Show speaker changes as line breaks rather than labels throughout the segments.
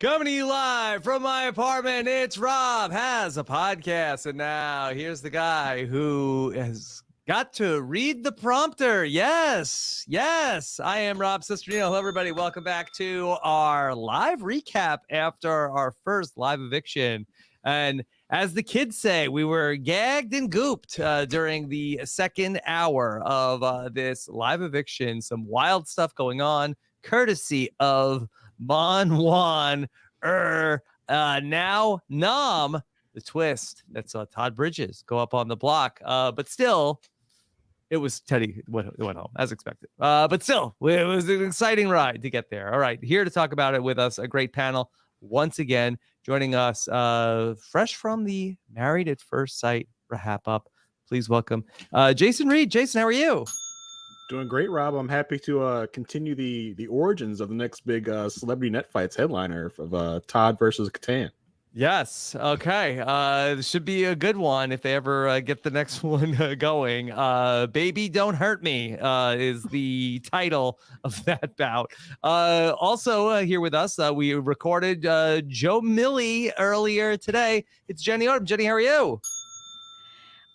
Coming to you live from my apartment, it's Rob Has a Podcast. And now here's the guy who has got to read the prompter. Yes, I am Rob Cesternino. Hello, everybody. Welcome back to our live recap after our first live eviction. And as the kids say, we were gagged and gooped during the second hour of this live eviction. Some wild stuff going on, courtesy of Mon Juan, now Nom, the twist. That's Todd Bridges go up on the block. But still, it was Teddy went home as expected. But still, it was an exciting ride to get there. All right, here to talk about it with us, a great panel once again. Joining us, fresh from the Married at First Sight RHAP up. Please welcome Jason Reed. Jason, how are you?
Doing great, Rob. I'm happy to continue the origins of the next big celebrity net fights headliner of Todd versus Catan.
Yes. Okay. This should be a good one if they ever get the next one going. Baby Don't Hurt Me is the title of that bout. Also here with us, we recorded Joe Millie earlier today. It's Jenny Odom. Jenny, how are you?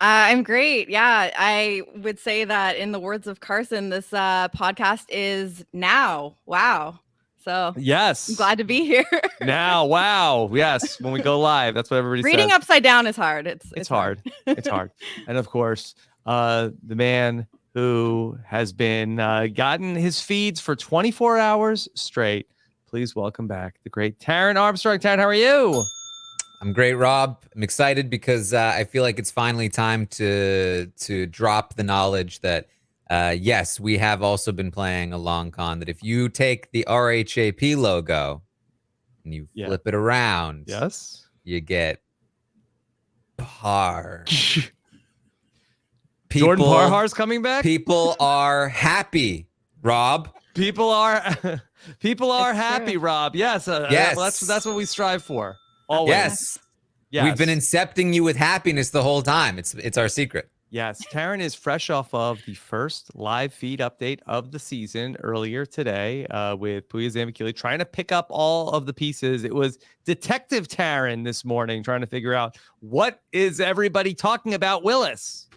I'm great. Yeah, I would say that in the words of Carson, this podcast is now. Wow. So
yes,
I'm glad to be here.
Now, wow. Yes, when we go live, that's what everybody says.
Reading upside down is hard. It's
hard. It's hard. And of course, the man who has been gotten his feeds for 24 hours straight. Please welcome back the great Taran Armstrong. Taran, how are you?
I'm great, Rob. I'm excited because I feel like it's finally time to drop the knowledge that, yes, we have also been playing a long con, that if you take the RHAP logo and you flip it around,
yes,
you get Par.
Jordan Parhar's coming back?
People are happy, Rob.
People are happy,
true.
Rob. Yes,
yes.
That's what we strive for. Always.
Yes. We've been incepting you with happiness the whole time. It's our secret.
Yes. Taran is fresh off of the first live feed update of the season earlier today with Puya Zambakili trying to pick up all of the pieces. It was Detective Taran this morning trying to figure out what is everybody talking about Willis.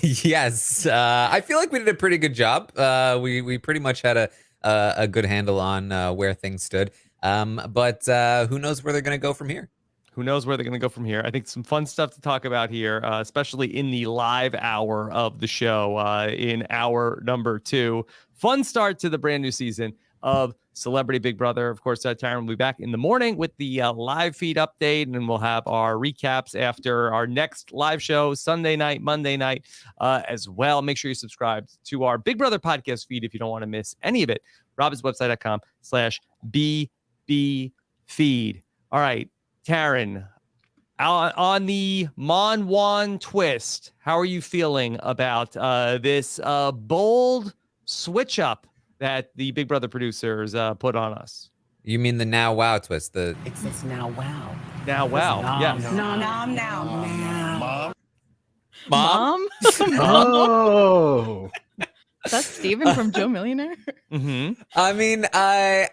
Yes. I feel like we did a pretty good job. We pretty much had a good handle on where things stood. But who knows where they're going to go from here?
Who knows where they're going to go from here? I think some fun stuff to talk about here, especially in the live hour of the show in hour number 2. Fun start to the brand new season of Celebrity Big Brother. Of course, Taran will be back in the morning with the live feed update, and then we'll have our recaps after our next live show, Sunday night, Monday night as well. Make sure you subscribe to our Big Brother podcast feed if you don't want to miss any of it. robbinswebsite.com/BB feed. All right, Taran, on the Mon Juan twist, how are you feeling about this bold switch up that the Big Brother producers put on us?
You mean the now wow twist?
It says now wow.
Now wow. Yes.
Mom?
Oh.
That's Steven from Joe Millionaire.
Mm-hmm.
I mean, I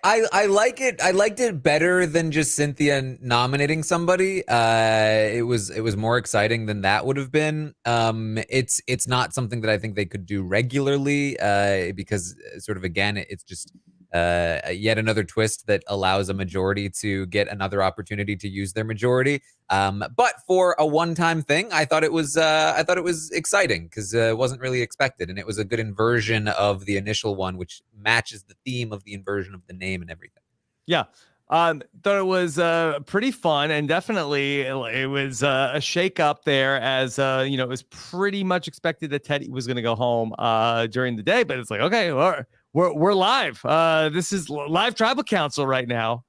like it. I liked it better than just Cynthia nominating somebody. It was more exciting than that would have been. It's not something that I think they could do regularly because sort of, again, it's just yet another twist that allows a majority to get another opportunity to use their majority. But for a one-time thing, I thought it was exciting because it wasn't really expected, and it was a good inversion of the initial one, which matches the theme of the inversion of the name and everything.
Yeah. Thought it was pretty fun, and definitely it was a shake up there as it was pretty much expected that Teddy was going to go home during the day, but it's like, okay, we're live. This is live tribal council right now.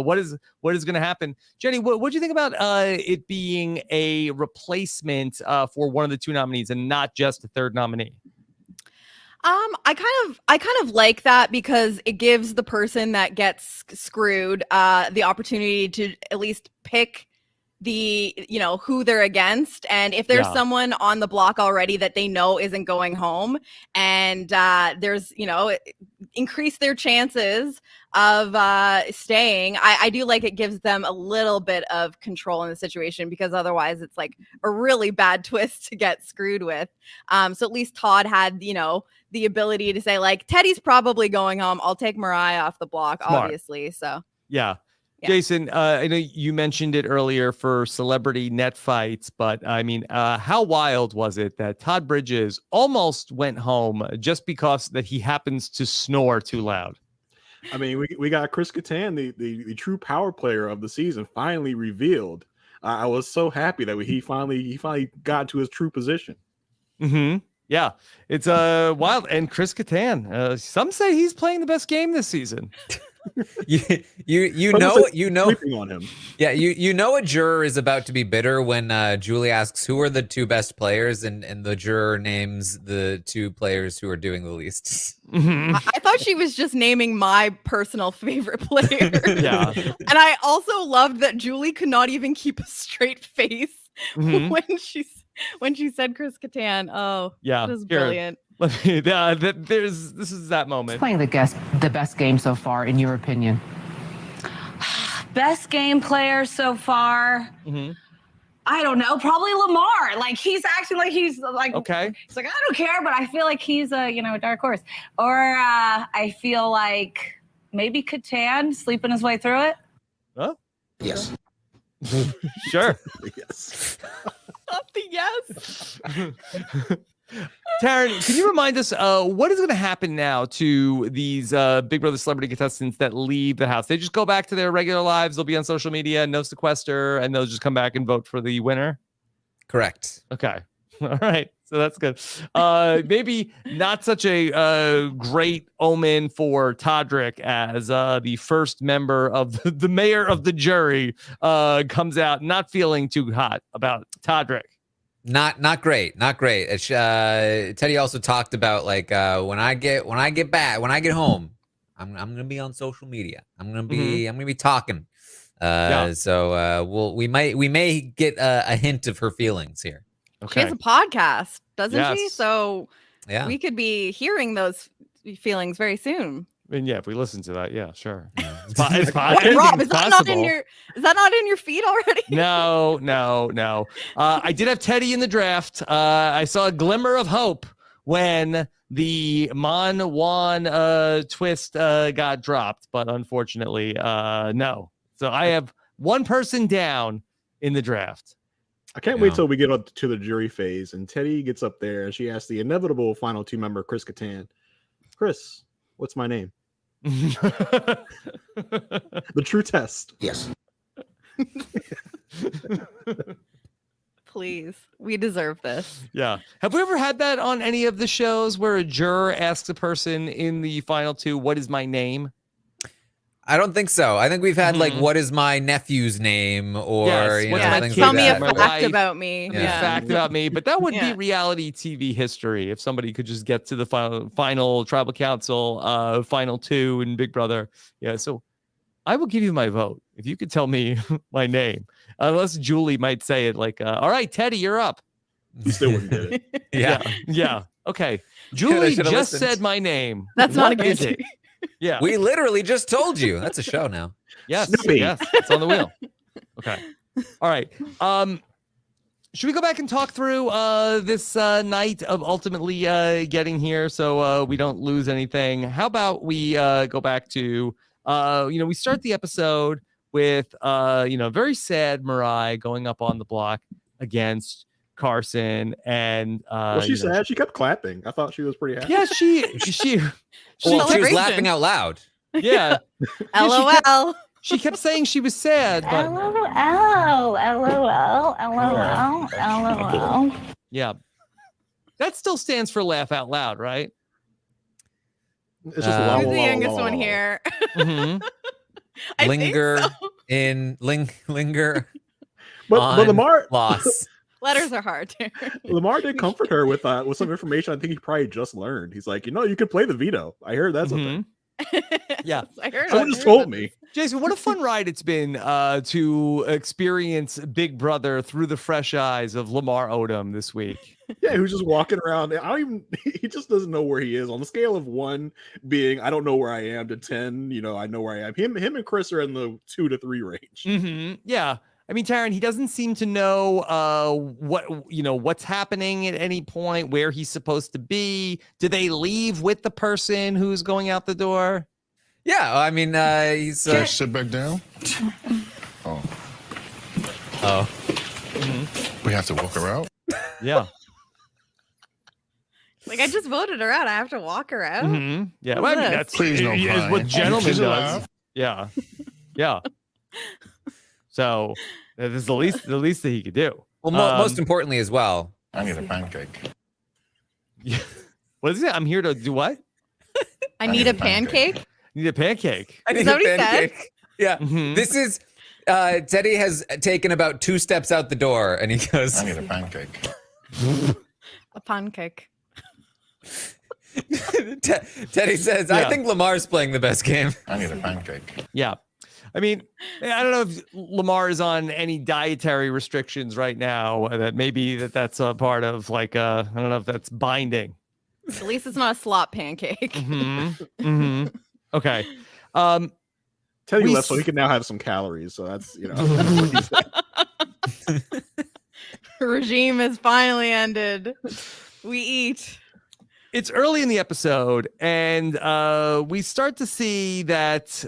What is going to happen? Jenny, what do you think about it being a replacement for one of the two nominees and not just a third nominee?
I kind of like that because it gives the person that gets screwed the opportunity to at least pick who they're against, and if there's
Yeah.
someone on the block already that they know isn't going home, and there's increase their chances of staying. I do like it gives them a little bit of control in the situation, because otherwise it's like a really bad twist to get screwed with. So at least Todd had the ability to say, like, Teddy's probably going home, I'll take Mirai off the block.
Smart.
Obviously. So
Yeah.
Yeah.
Jason, I know you mentioned it earlier for celebrity net fights, but I mean, how wild was it that Todd Bridges almost went home just because that he happens to snore too loud?
I mean, we got Chris Kattan, the true power player of the season, finally revealed. I was so happy that he finally got to his true position.
Mm-hmm. Yeah, it's wild. And Chris Kattan, some say he's playing the best game this season.
you
Some
know
say sleeping on him.
Yeah, you know a juror is about to be bitter when Julie asks who are the two best players, and the juror names the two players who are doing the least.
Mm-hmm.
I thought she was just naming my personal favorite player.
Yeah.
And I also loved that Julie could not even keep a straight face
Mhm.
when she said Chris Kattan. Oh,
Yeah.
that was
Here,
brilliant.
let me, this is that moment.
Playing the best game so far, in your opinion?
Best game player so far.
Mm-hmm.
I don't know. Probably Lamar. Like, he's acting like he's like,
Okay.
he's like, I don't care, but I feel like he's a dark horse. Or I feel like maybe Kattan sleeping his way through it.
Oh,
Yes.
sure.
Yes.
Not the yes.
Taran, can you remind us what is going to happen now to these Big Brother celebrity contestants that leave the house? They just go back to their regular lives. They'll be on social media, no sequester, and they'll just come back and vote for the winner.
Correct.
Okay. All right. So that's good. Maybe not such a great omen for Todrick as the first member of the mayor of the jury comes out not feeling too hot about Todrick.
Not great. Teddy also talked about, like, when I get home, I'm gonna be on social media. I'm gonna be talking. So we may get a hint of her feelings here.
She has a podcast, doesn't she?
Yes.
So
Yeah.
we could be hearing those feelings very soon.
And yeah, if we listen to that, yeah, sure.
Yeah.
It's
Wait,
possible.
Rob, is that not in your feed already?
No. I did have Teddy in the draft. I saw a glimmer of hope when the Mon Juan twist got dropped, but unfortunately, no. So I have one person down in the draft.
I can't wait till we get up to the jury phase and Teddy gets up there and she asks the inevitable final two member, Chris Kattan. Chris, what's my name? The true test.
Yes.
Please, we deserve this.
Yeah. Have we ever had that on any of the shows where a juror asks a person in the final two, what is my name?
I don't think so. I think we've had like, what is my nephew's name, or
Yes,
you
what's
know,
my
things
Tell
like
me
that.
a
My
fact
wife.
about me.
A
Yeah.
fact about me, but that would
Yeah.
be reality TV history if somebody could just get to the final tribal council, final two in Big Brother. Yeah, so I will give you my vote if you could tell me my name, unless Julie might say it like, all right, Teddy, you're up.
You still wouldn't get it.
Yeah. Okay, Julie
should've
just
listened.
said my name.
That's not a
What is
good
it? Yeah.
We literally just told you. That's a show now.
Yes,
Snoopy.
yes, it's on the wheel. Okay. All right. Should we go back and talk through this night of ultimately getting here so we don't lose anything? How about we go back to we start the episode with very sad Mirai going up on the block against Carson and
Well, she said she kept clapping. I thought she was pretty happy.
yeah, she
Well, she was
Celebration.
laughing out loud.
yeah.
LOL.
She kept saying she was sad, but
LOL.
yeah. That still stands for laugh out loud, right?
It's just la,
Who's
la,
the
la,
youngest
la,
one
la.
here?
Mhm.
I
Linger
think so.
in linger
But
on
Lamar
loss.
Letters are hard.
Lamar did comfort her with some information I think he probably just learned. He's like, you could play the veto. I heard that's a thing.
Yeah.
I heard.
Someone just told me.
Jason, what a fun ride it's been to experience Big Brother through the fresh eyes of Lamar Odom this week.
Yeah, who's just walking around. He just doesn't know where he is. On the scale of 1 being, I don't know where I am, to 10, I know where I am. Him and Chris are in the 2 to 3 range.
Mm-hmm. Yeah. I mean, Taran, he doesn't seem to know what's happening at any point, where he's supposed to be. Do they leave with the person who's going out the door?
Yeah, I mean, he's
sit back down. Oh, we have to walk her out.
Yeah.
Like, I just voted her out. I have to walk her out.
Mm-hmm. Yeah.
What's
Well, I mean,
this?
that's
Please no
is
crying.
what gentlemen
She's
does.
alive.
Yeah. Yeah. So this is the least that he could do.
well, most importantly as well.
I need a pancake.
Yeah. What is it? I'm here to do what?
I need a pancake.
Need a pancake.
I need
that
a
what he said?
pancake. Yeah.
Mhm.
This is Teddy has taken about 2 steps out the door, and he goes,
I need a pancake.
A pancake.
Teddy says,
Yeah.
I think Lamar's playing the best game.
I need a pancake.
Yeah. I mean, I don't know if Lamar is on any dietary restrictions right now. That maybe that's a part of I don't know if that's binding.
At least it's not a slop pancake.
Mm-hmm. Mm-hmm. Okay.
Teddy
We
left so he can now have some calories. So that's, that's what he's
Regime has finally ended. We eat.
It's early in the episode, and we start to see that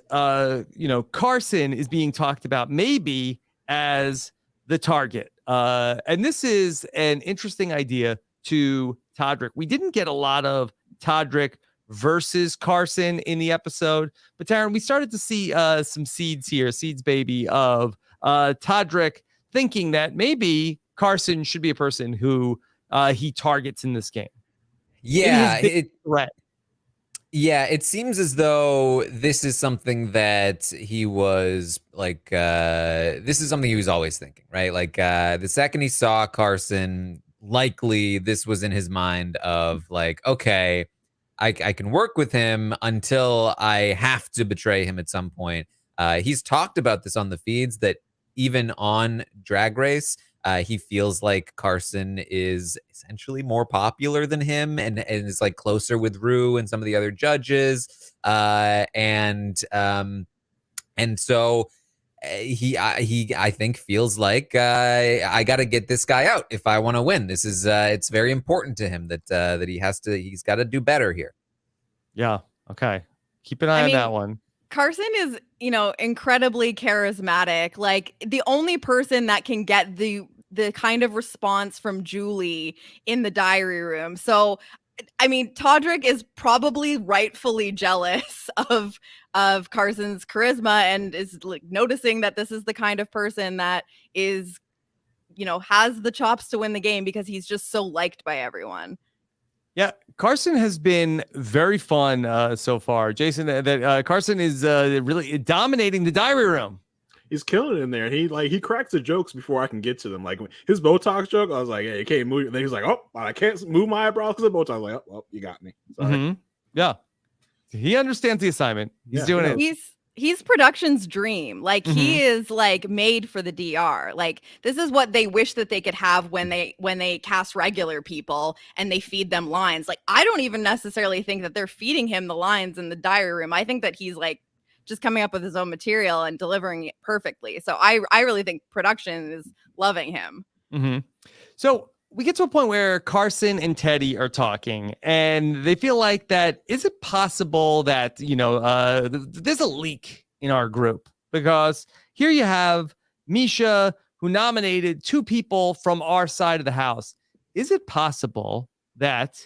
Carson is being talked about maybe as the target. And this is an interesting idea to Todrick. We didn't get a lot of Todrick versus Carson in the episode, but Taran, we started to see some seeds baby, of Todrick thinking that maybe Carson should be a person who he targets in this game.
Yeah,
Threat.
Yeah, it seems as though this is something that he was this is something he was always thinking, right? The second he saw Carson, likely this was in his mind of okay, I can work with him until I have to betray him at some point. He's talked about this on the feeds that even on Drag Race, he feels like Carson is essentially more popular than him and is closer with Rue and some of the other judges. And so he I think feels like I got to get this guy out if I want to win. This is it's very important to him that he's got to do better here.
Yeah. Okay. Keep an eye on that one.
Carson is, incredibly charismatic. Like, the only person that can get the kind of response from Julie in the diary room. So, I mean, Todrick is probably rightfully jealous of Carson's charisma and is noticing that this is the kind of person that is, has the chops to win the game because he's just so liked by everyone.
Yeah, Carson has been very fun so far. Jason, that Carson is really dominating the diary room.
He's killing it in there. He cracks the jokes before I can get to them. Like his Botox joke, I was like, "Hey, you can't move." And then he's like, "Oh, I can't move my eyebrows because of Botox." I was like, "Oh, well, you got me."
Mm-hmm. Yeah, he understands the assignment. He's doing it.
He's production's dream. He is made for the DR. This is what they wish that they could have when they cast regular people and they feed them lines. I don't even necessarily think that they're feeding him the lines in the diary room. I think that he's just coming up with his own material and delivering it perfectly. So I really think production is loving him.
Mm-hmm. So we get to a point where Carson and Teddy are talking, and they feel like that. Is it possible that there's a leak in our group? Because here you have Meisha, who nominated 2 people from our side of the house. Is it possible that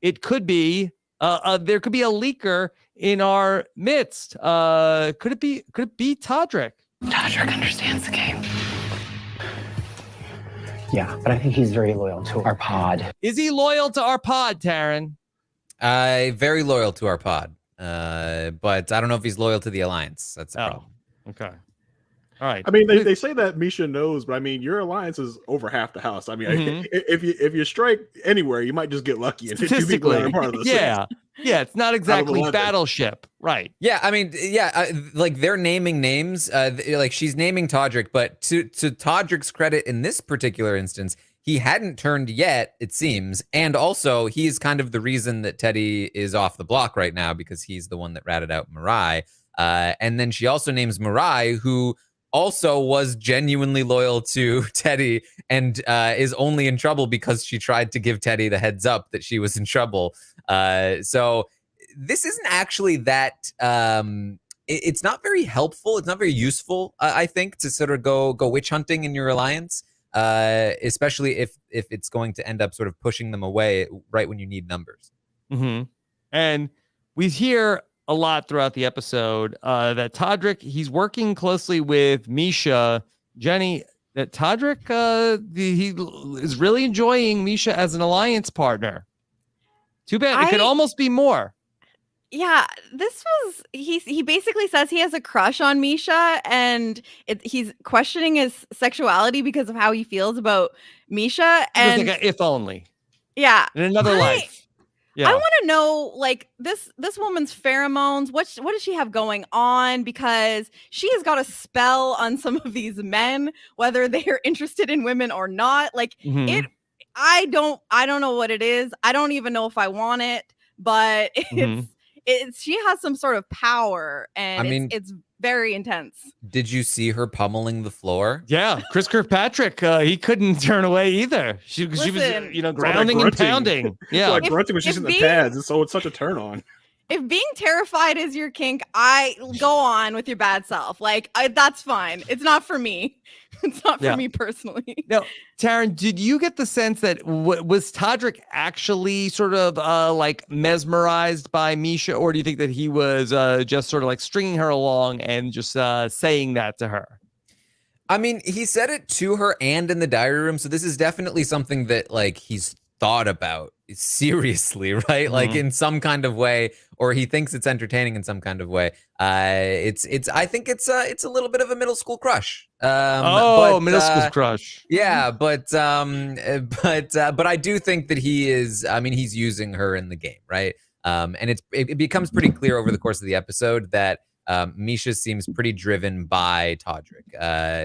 it could be there could be a leaker in our midst? Could it be Todrick?
Todrick understands the game. Yeah, but I think he's very loyal to our pod.
Is he loyal to our pod, Taran?
Very loyal to our pod. But I don't know if he's loyal to the Alliance. That's the problem.
Okay. All right.
I mean, they say that Meisha knows, but I mean, your alliance is over half the house. I mean, if you strike anywhere, you might just get lucky. And 2 people are part of the
yeah. Yeah, it's not exactly
leather.
Battleship, right?
Yeah, I mean, like they're naming names. Like she's naming Todrick, but to Todrick's credit, in this particular instance, he hadn't turned yet, it seems, and also he's kind of the reason that Teddy is off the block right now because he's the one that ratted out Mirai. And then she also names Mirai, who also was genuinely loyal to Teddy and is only in trouble because she tried to give Teddy the heads up that she was in trouble. So this isn't actually that it's not very helpful. It's not very useful, I think, to sort of go witch hunting in your alliance, especially if it's going to end up sort of pushing them away right when you need numbers.
Mm-hmm. And we hear a lot throughout the episode that Todrick, he's working closely with Meisha. Jenny, that Todrick, he is really enjoying Meisha as an alliance partner. Too bad. It could almost be more.
Yeah, this was he basically says he has a crush on Meisha, and he's questioning his sexuality because of how he feels about Meisha. And
like if only.
Yeah.
In another life. Yeah.
I want to know, like, this woman's pheromones. What does she have going on? Because she has got a spell on some of these men, whether they are interested in women or not. Like I don't know what it is. I don't even know if I want it, but it's she has some sort of power, and I mean, it's very intense.
Did you see her pummeling the floor?
Yeah, Chris Kirkpatrick, he couldn't turn away either. She was, grounding and pounding. Yeah,
like grunting when she's in the pads, and so it's such a turn on.
If being terrified is your kink, I go on with your bad self. Like that's fine. It's not for me. It's not for me personally.
Now, Taran, did you get the sense that was Todrick actually sort of like mesmerized by Meisha, or do you think that he was just sort of like stringing her along and just saying that to her?
I mean, he said it to her and in the diary room, so this is definitely something that like he's thought about seriously, right? Like in some kind of way, or he thinks it's entertaining in some kind of way. I think it's a little bit of a middle school crush.
Middle school crush.
Yeah, but I do think that he is. I mean, he's using her in the game, right? And it becomes pretty clear over the course of the episode that Meisha seems pretty driven by Todrick.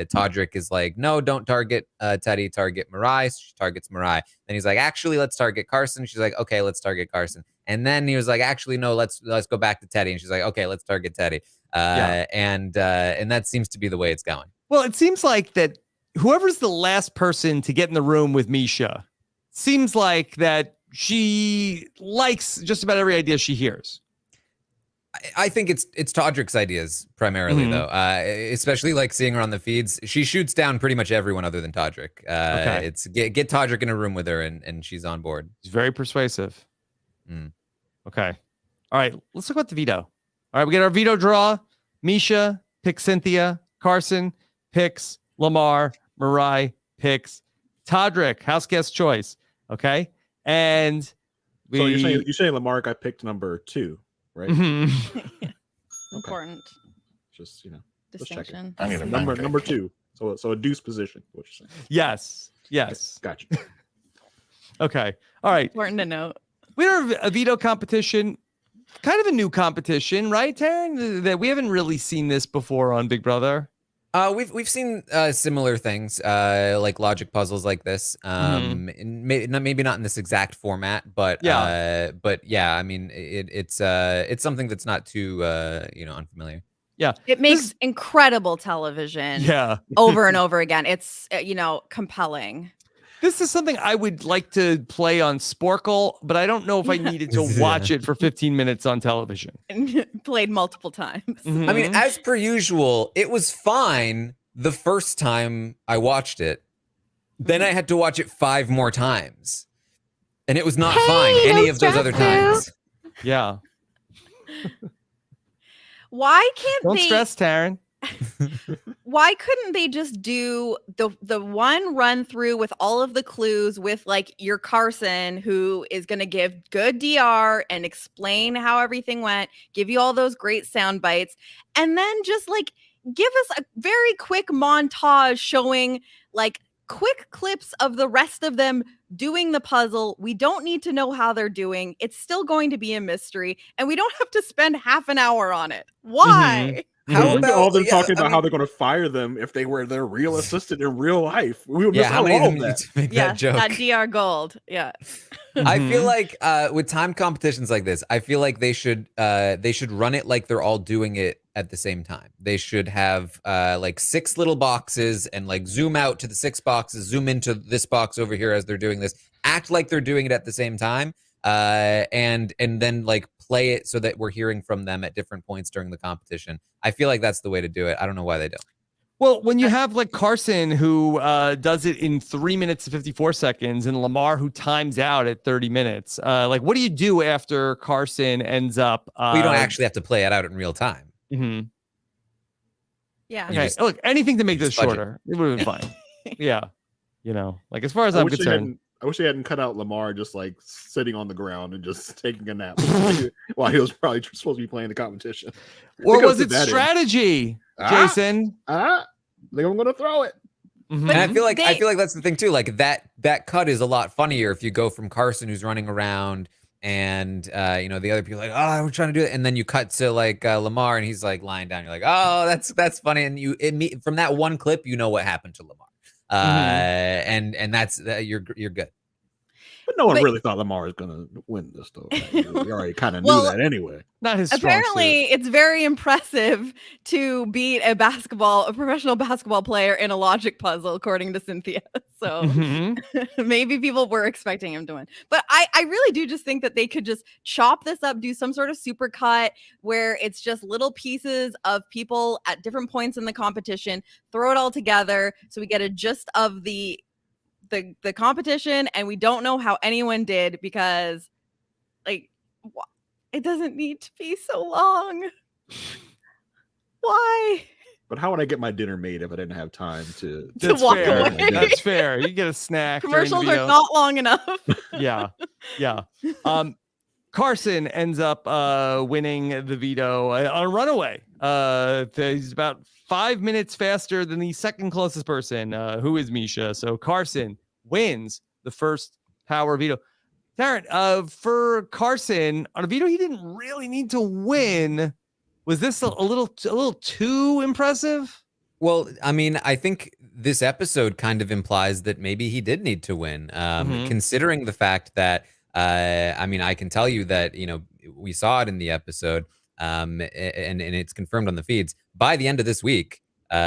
Todrick is like, no, don't target Teddy, target Mirai. She targets Mirai. Then he's like, actually, let's target Carson. She's like, okay, let's target Carson. And then he was like, actually, no, let's go back to Teddy. And she's like, okay, let's target Teddy. And that seems to be the way it's going.
Well, it seems like that whoever's the last person to get in the room with Meisha seems like that she likes just about every idea she hears.
I think it's Todrick's ideas primarily, though, especially like seeing her on the feeds. She shoots down pretty much everyone other than Todrick. It's get Todrick in a room with her and she's on board.
She's very persuasive. Okay. All right. Let's talk about the veto. All right. We get our veto draw. Meisha picks Cynthia. Carson picks Lamar. Mirai picks Todrick. House guest choice. Okay. And
so you're saying Lamar got picked number 2. Right.
Important.
Just
distinction.
I need a
number 2. So a deuce position. What you're saying?
Yes.
Okay, gotcha.
Okay. All right.
Important to note.
We have a veto competition, kind of a new competition, right, Taran? That we haven't really seen this before on Big Brother.
We've seen similar things, like logic puzzles like this. Maybe not in this exact format, but yeah. I mean, it's something that's not too unfamiliar.
Yeah,
it makes incredible television.
Yeah,
over and over again. It's compelling.
This is something I would like to play on Sporkle, but I don't know if I needed to watch it for 15 minutes on television.
Played multiple times.
I mean, as per usual, it was fine the first time I watched it. Then I had to watch it 5 more times. And it was not fine any of those other times.
Yeah.
Why can't
Don't stress, Taran.
Why couldn't they just do the one run through with all of the clues with like your Carson, who is going to give good DR and explain how everything went, give you all those great sound bites, and then just like give us a very quick montage showing like quick clips of the rest of them doing the puzzle. We don't need to know how they're doing. It's still going to be a mystery, and we don't have to spend half an hour on it. Why?
How
Look at all
about
them talking
I
about how
mean,
they're going to fire them if they were their real assistant in real life. We would
yeah,
miss
how
out
many
all
of
of
them need
that.
to make
Yeah,
that joke?
that DR Gold. Yeah.
I feel like with time competitions like this, I feel like they should run it like they're all doing it at the same time. They should have like 6 little boxes and like zoom out to the 6 boxes, zoom into this box over here as they're doing this. Act like they're doing it at the same time, and then like play it so that we're hearing from them at different points during the competition. I feel like that's the way to do it. I don't know why they don't.
Well, when you have like Carson who does it in 3 minutes and 54 seconds and Lamar who times out at 30 minutes, like what do you do after Carson ends up?
We don't actually have to play it out in real time.
Mhm.
Yeah.
Okay. Look, anything to make this
fudge it.
shorter, it would have been fine. Yeah. You know, like as far as I'm concerned.
I wish they hadn't cut out Lamar just like sitting on the ground and just taking a nap while he was probably supposed to be playing the competition.
Or was it strategy, Jason?
I think I'm going to throw it.
Mhm.
And I feel like that's the thing too. Like that cut is a lot funnier if you go from Carson who's running around and you know the other people are like, oh, we're trying to do it, and then you cut to like Lamar and he's like lying down. You're like, oh, that's funny, and from that one clip, you know what happened to Lamar, and that's you're good.
But no one really thought Lamar was going to win this, though. Like, we already kind of knew that anyway.
Not his
Apparently, it's very impressive to beat a professional basketball player in a logic puzzle, according to Cynthia. So maybe people were expecting him to win. But I really do just think that they could just chop this up, do some sort of super cut where it's just little pieces of people at different points in the competition, throw it all together so we get a gist of the competition, and we don't know how anyone did because like it doesn't need to be so long. Why?
But how would I get my dinner made if I didn't have time to
walk away?
That's fair. You get a snack.
Commercials are not long enough.
Yeah. Carson ends up winning the veto on a runaway. He's about 5 minutes faster than the second closest person, who is Meisha. So Carson wins the first power veto. Taran, for Carson on a veto, he didn't really need to win. Was this a little too impressive?
Well, I mean, I think this episode kind of implies that maybe he did need to win, considering the fact that, I mean, I can tell you that, you know, we saw it in the episode, and it's confirmed on the feeds. By the end of this week, you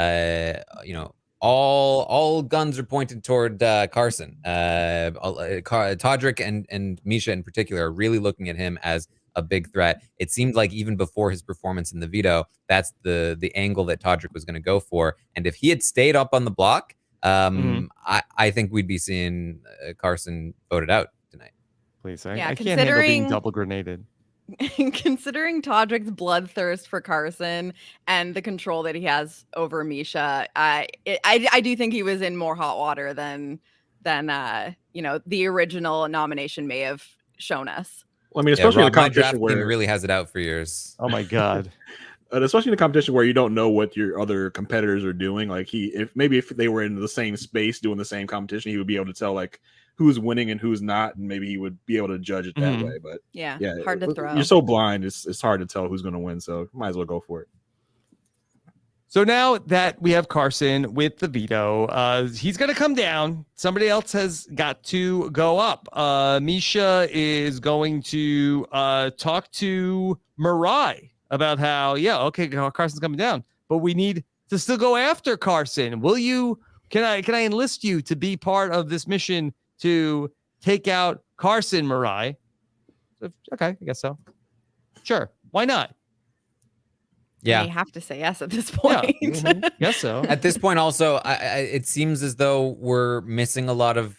know, all guns are pointed toward Carson. Todrick and Meisha in particular are really looking at him as a big threat. It seemed like even before his performance in the veto, that's the angle that Todrick was going to go for. And if he had stayed up on the block, I think we'd be seeing Carson voted out tonight.
Please, I can't handle being double grenaded.
Considering Todrick's bloodthirst for Carson and the control that he has over Meisha, I do think he was in more hot water than you know the original nomination may have shown us.
Well, I mean, especially in the competition
where really has it out for years.
Oh my god.
Especially in the competition where you don't know what your other competitors are doing. Like if they were in the same space doing the same competition, he would be able to tell like who's winning and who's not, and maybe he would be able to judge it that way. But
yeah, hard to throw.
You're so blind; it's hard to tell who's going to win. So might as well go for it.
So now that we have Carson with the veto, he's going to come down. Somebody else has got to go up. Meisha is going to talk to Mirai about how, Carson's coming down, but we need to still go after Carson. Can I enlist you to be part of this mission to take out Carson, Mirai? Okay, I guess so. Sure. Why not?
Yeah,
you have to say yes at this point.
Yeah, guess so.
At this point, also, it seems as though we're missing a lot of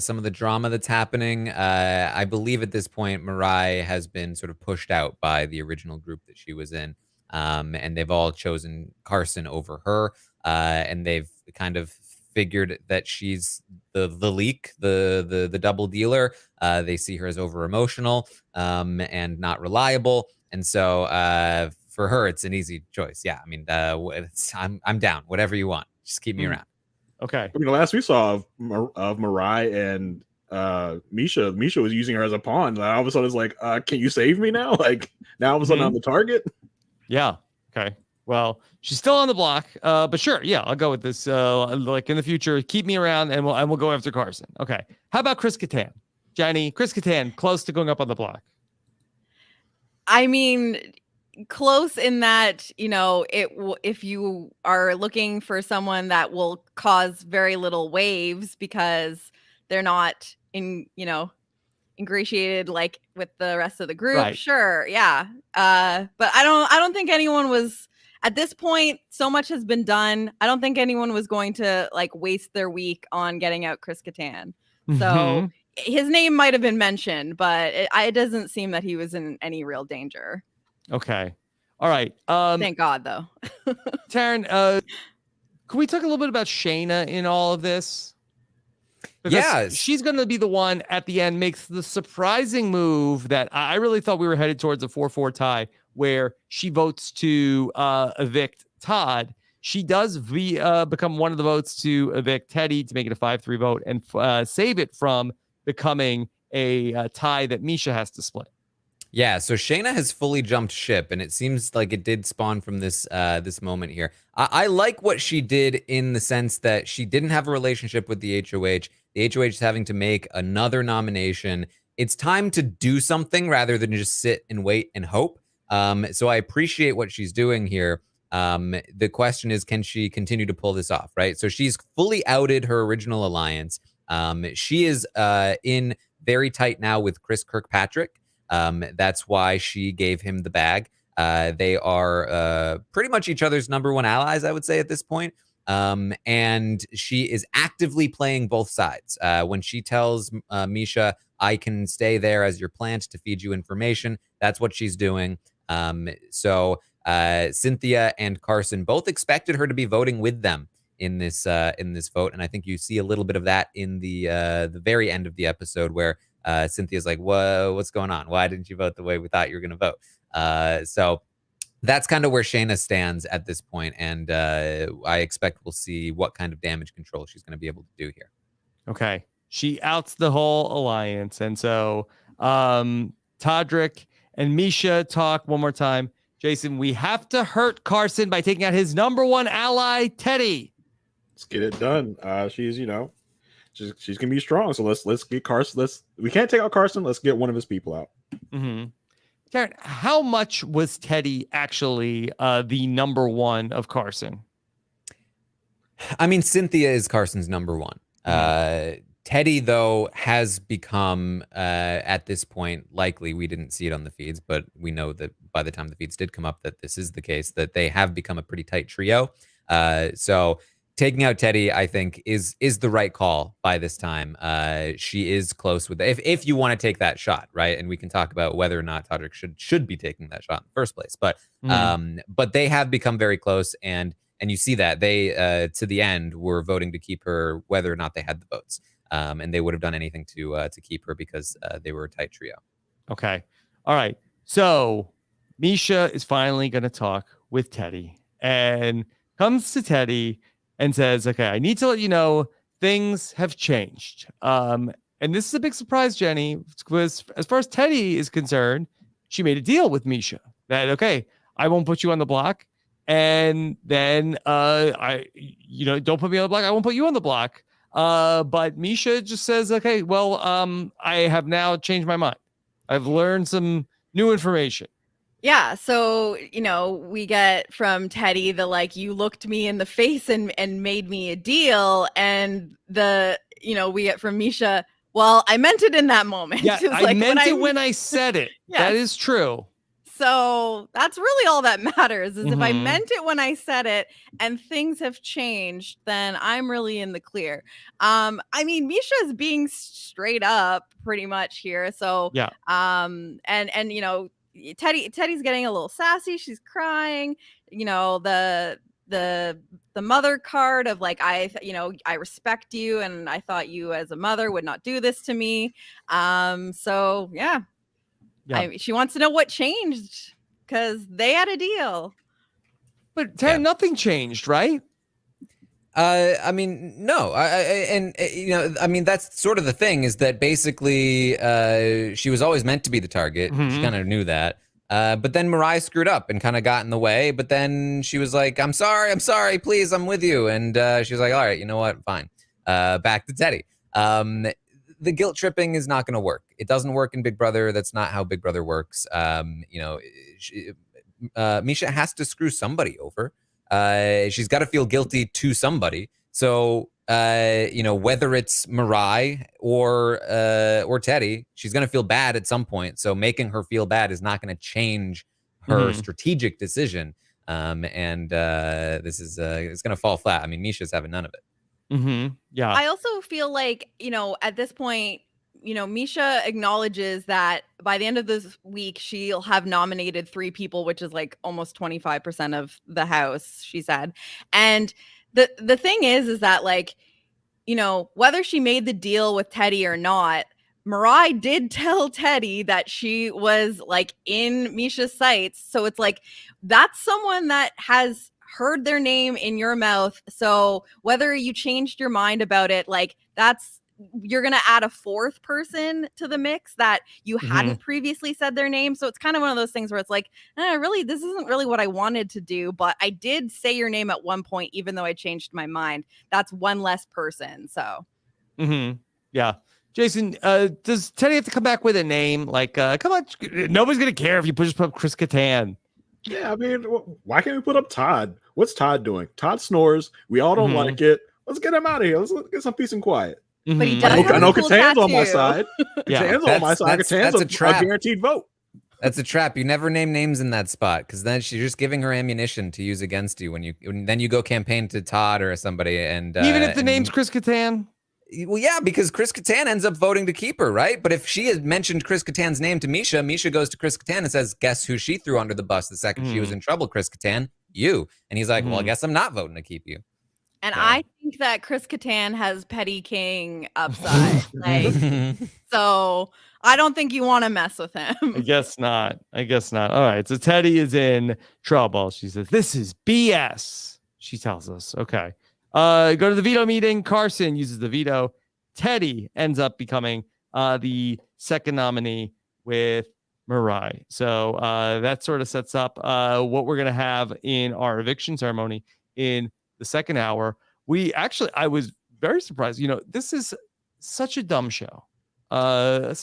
some of the drama that's happening. I believe at this point, Mirai has been sort of pushed out by the original group that she was in, and they've all chosen Carson over her, and they've kind of figured that she's the leak, the double dealer. They see her as over emotional and not reliable, and so. For her, it's an easy choice. Yeah, I mean, I'm down. Whatever you want, just keep me around.
Okay.
I mean, the last we saw of Mirai and Meisha was using her as a pawn. Like, all of a sudden, it's like, can you save me now? Like, now all of a sudden, I'm the target.
Yeah. Okay. Well, she's still on the block, but sure. Yeah, I'll go with this. Like in the future, keep me around, and we'll go after Carson. Okay. How about Chris Kattan? Jenny, Chris Kattan, close to going up on the block.
I mean, close in that, if you are looking for someone that will cause very little waves because they're not ingratiated like with the rest of the group,
Right.
sure, yeah. But I don't think anyone was at this point. So much has been done. I don't think anyone was going to like waste their week on getting out Chris Kattan. So his name might have been mentioned, but it doesn't seem that he was in any real danger.
Okay. All right.
Thank God, though.
Taran, can we talk a little bit about Shanna in all of this? Because
Yes.
she's going to be the one at the end makes the surprising move that I really thought we were headed towards a 4-4 tie, where she votes to evict Todd. She does become one of the votes to evict Teddy to make it a 5-3 vote and save it from becoming a tie that Meisha has to split.
Yeah, so Shanna has fully jumped ship, and it seems like it did spawn from this this moment here. I like what she did in the sense that she didn't have a relationship with the HOH. The HOH is having to make another nomination. It's time to do something rather than just sit and wait and hope. So I appreciate what she's doing here. The question is, can she continue to pull this off, right? So she's fully outed her original alliance. She is in very tight now with Chris Kirkpatrick. That's why she gave him the bag. They are pretty much each other's number one allies, I would say, at this point. And she is actively playing both sides. When she tells Meisha, I can stay there as your plant to feed you information, that's what she's doing. So Cynthia and Carson both expected her to be voting with them in this vote, and I think you see a little bit of that in the very end of the episode where Cynthia's like, "Whoa, what's going on? Why didn't you vote the way we thought you were going to vote?" So that's kind of where Shanna stands at this point, and I expect we'll see what kind of damage control she's going to be able to do here.
Okay, she outs the whole alliance, and so Todrick and Meisha talk one more time. Jason, we have to hurt Carson by taking out his number one ally, Teddy.
Let's get it done. She's she's gonna be strong. So let's get Carson. We can't take out Carson. Let's get one of his people out.
Mm-hmm. Taran, how much was Teddy actually the number one of Carson?
I mean, Cynthia is Carson's number one. Teddy, though, has become, at this point, likely, we didn't see it on the feeds, but we know that by the time the feeds did come up that this is the case, that they have become a pretty tight trio. So taking out Teddy, I think, is the right call by this time. She is close with it. If you want to take that shot, right? And we can talk about whether or not Todrick should be taking that shot in the first place. But they have become very close, and you see that they to the end were voting to keep her, whether or not they had the votes. And they would have done anything to keep her because they were a tight trio.
Okay. All right. So Meisha is finally going to talk with Teddy and comes to Teddy and says, okay, I need to let you know things have changed. And this is a big surprise, Jenny, because as far as Teddy is concerned, she made a deal with Meisha that, okay, I won't put you on the block. And then don't put me on the block. I won't put you on the block. But Meisha just says, okay, well, I have now changed my mind. I've learned some new information.
Yeah, so, we get from Teddy the, you looked me in the face and made me a deal. And we get from Meisha, well, I meant it in that moment.
Yeah, I meant it when I said it. Yes. That is true.
So that's really all that matters is if I meant it when I said it and things have changed, then I'm really in the clear. I mean, Meisha is being straight up pretty much here. So,
yeah.
Teddy's getting a little sassy. She's crying. The mother card of I respect you and I thought you as a mother would not do this to me. So yeah. Yeah. She wants to know what changed because they had a deal.
But nothing changed, right?
I mean, no. That's sort of the thing is that basically she was always meant to be the target. She kind of knew that. But then Mirai screwed up and kind of got in the way. But then she was like, I'm sorry, please, I'm with you. And she was like, all right, you know what? Fine. Back to Teddy. The guilt tripping is not going to work. It doesn't work in Big Brother. That's not how Big Brother works. Meisha has to screw somebody over. She's got to feel guilty to somebody. So, whether it's Mirai or Teddy, she's going to feel bad at some point. So making her feel bad is not going to change her strategic decision. This is it's going to fall flat. I mean, Misha's having none of it.
Yeah.
I also feel like, at this point, Meisha acknowledges that by the end of this week, she'll have nominated 3 people, which is like almost 25% of the house, she said. And the thing is that like, whether she made the deal with Teddy or not, Mirai did tell Teddy that she was like in Misha's sights. So it's like, that's someone that has heard their name in your mouth. So whether you changed your mind about it, like you're going to add a 4th person to the mix that you hadn't previously said their name. So it's kind of one of those things where it's like, really, this isn't really what I wanted to do, but I did say your name at one point, even though I changed my mind. That's one less person. So.
Yeah. Jason, does Teddy have to come back with a name? Like, come on, nobody's going to care if you just put up Chris Kattan.
Yeah, I mean, why can't we put up Todd? What's Todd doing? Todd snores. We all don't like it. Let's get him out of here. Let's get some peace and quiet.
But he does
I know
cool
Katan's on my side. Katan's on my side.
That's
Katan's
a trap.
a guaranteed vote.
That's a trap. You never name names in that spot because then she's just giving her ammunition to use against you when then you go campaign to Todd or somebody. And
even if the name's Chris Kattan.
Well, yeah, because Chris Kattan ends up voting to keep her, right? But if she had mentioned Chris Kattan's name to Meisha, Meisha goes to Chris Kattan and says, guess who she threw under the bus the second she was in trouble, Chris Kattan? You. And he's like, well, I guess I'm not voting to keep you.
And I think that Chris Kattan has Petty King upside. So I don't think you want to mess with him.
I guess not. All right. So Teddy is in trouble. She says, this is BS. She tells us. Okay. Go to the veto meeting. Carson uses the veto. Teddy ends up becoming the second nominee with Mirai. So that sort of sets up what we're going to have in our eviction ceremony in the second hour. I was very surprised. This is such a dumb show. Where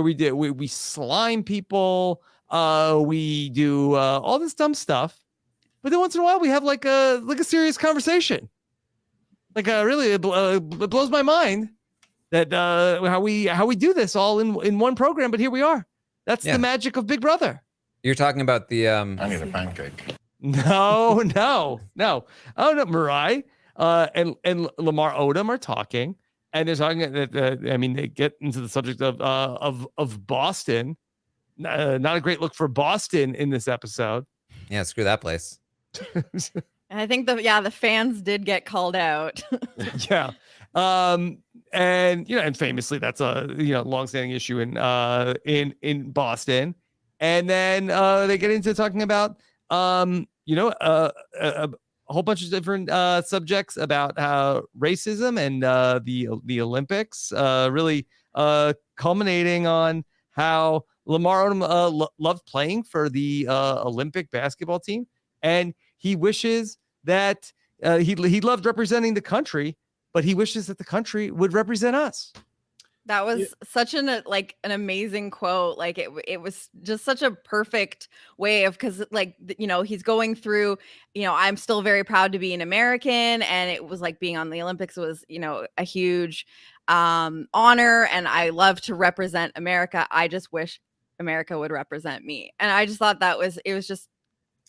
we slime people. We do all this dumb stuff. But then once in a while we have like a serious conversation. Really, it blows my mind that how we do this all in one program. But here we are. That's the magic of Big Brother.
You're talking about the
I need a pancake.
No. Oh no, Mirai and Lamar Odom are talking, and they're talking that they get into the subject of Boston. Not a great look for Boston in this episode.
Yeah, screw that place.
And I think the fans did get called out.
Yeah. And famously that's a longstanding issue in Boston. And then they get into talking about a whole bunch of different subjects about racism and the Olympics, really culminating on how Lamar Odom loved playing for the Olympic basketball team, and he wishes that he loved representing the country, but he wishes that the country would represent us.
That was such an amazing quote. Like it was just such a perfect way of, because he's going through, I'm still very proud to be an American, and it was like being on the Olympics was, a huge honor, and I love to represent America. I just wish America would represent me. And I just thought it was just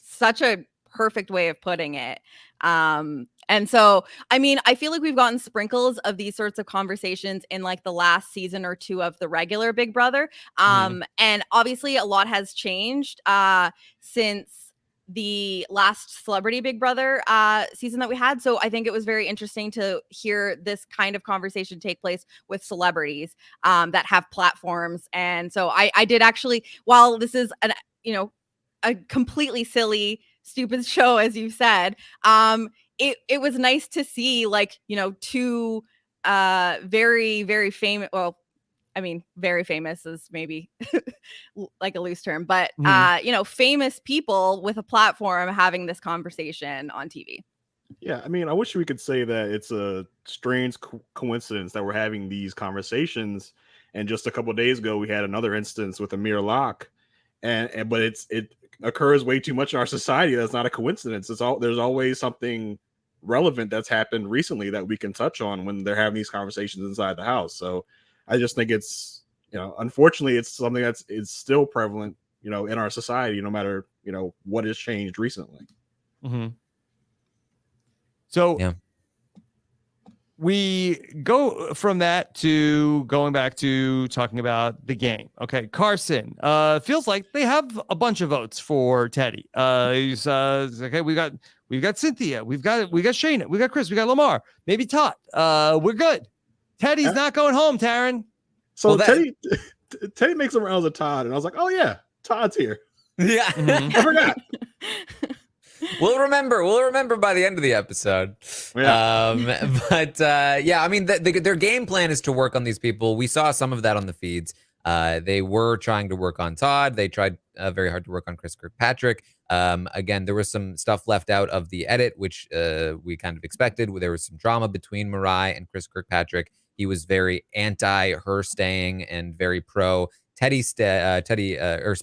such a perfect way of putting it. And so, I feel like we've gotten sprinkles of these sorts of conversations in like the last season or two of the regular Big Brother. And obviously a lot has changed since the last Celebrity Big Brother season that we had. So I think it was very interesting to hear this kind of conversation take place with celebrities that have platforms. And so I did actually, while this is a completely silly, stupid show, as you said, it was nice to see, like, you know, two very, very famous, well, I mean, very famous is maybe like a loose term, but you know, famous people with a platform having this conversation on TV.
Yeah, I mean, I wish we could say that it's a strange coincidence that we're having these conversations. And just a couple of days ago, we had another instance with Amir Locke, and but it occurs way too much in our society. That's not a coincidence. There's always something relevant that's happened recently that we can touch on when they're having these conversations inside the house. So I just think it's, you know, unfortunately, it's something it's still prevalent, you know, in our society, no matter, you know, what has changed recently.
Mm-hmm. So we go from that to going back to talking about the game. Okay, Carson feels like they have a bunch of votes for Teddy. He's okay. We've got Cynthia. We've got Shayna. We got Chris. We got Lamar. Maybe Todd. We're good. Teddy's not going home, Taran.
So Teddy makes some rounds of Todd, and I was like, oh yeah, Todd's here.
Yeah,
I forgot.
We'll remember by the end of the episode.
Yeah.
But I mean, their game plan is to work on these people. We saw some of that on the feeds. They were trying to work on Todd. They tried very hard to work on Chris Kirkpatrick. Again, there was some stuff left out of the edit, which we kind of expected. There was some drama between Mirai and Chris Kirkpatrick. He was very anti her staying and very pro Teddy anti her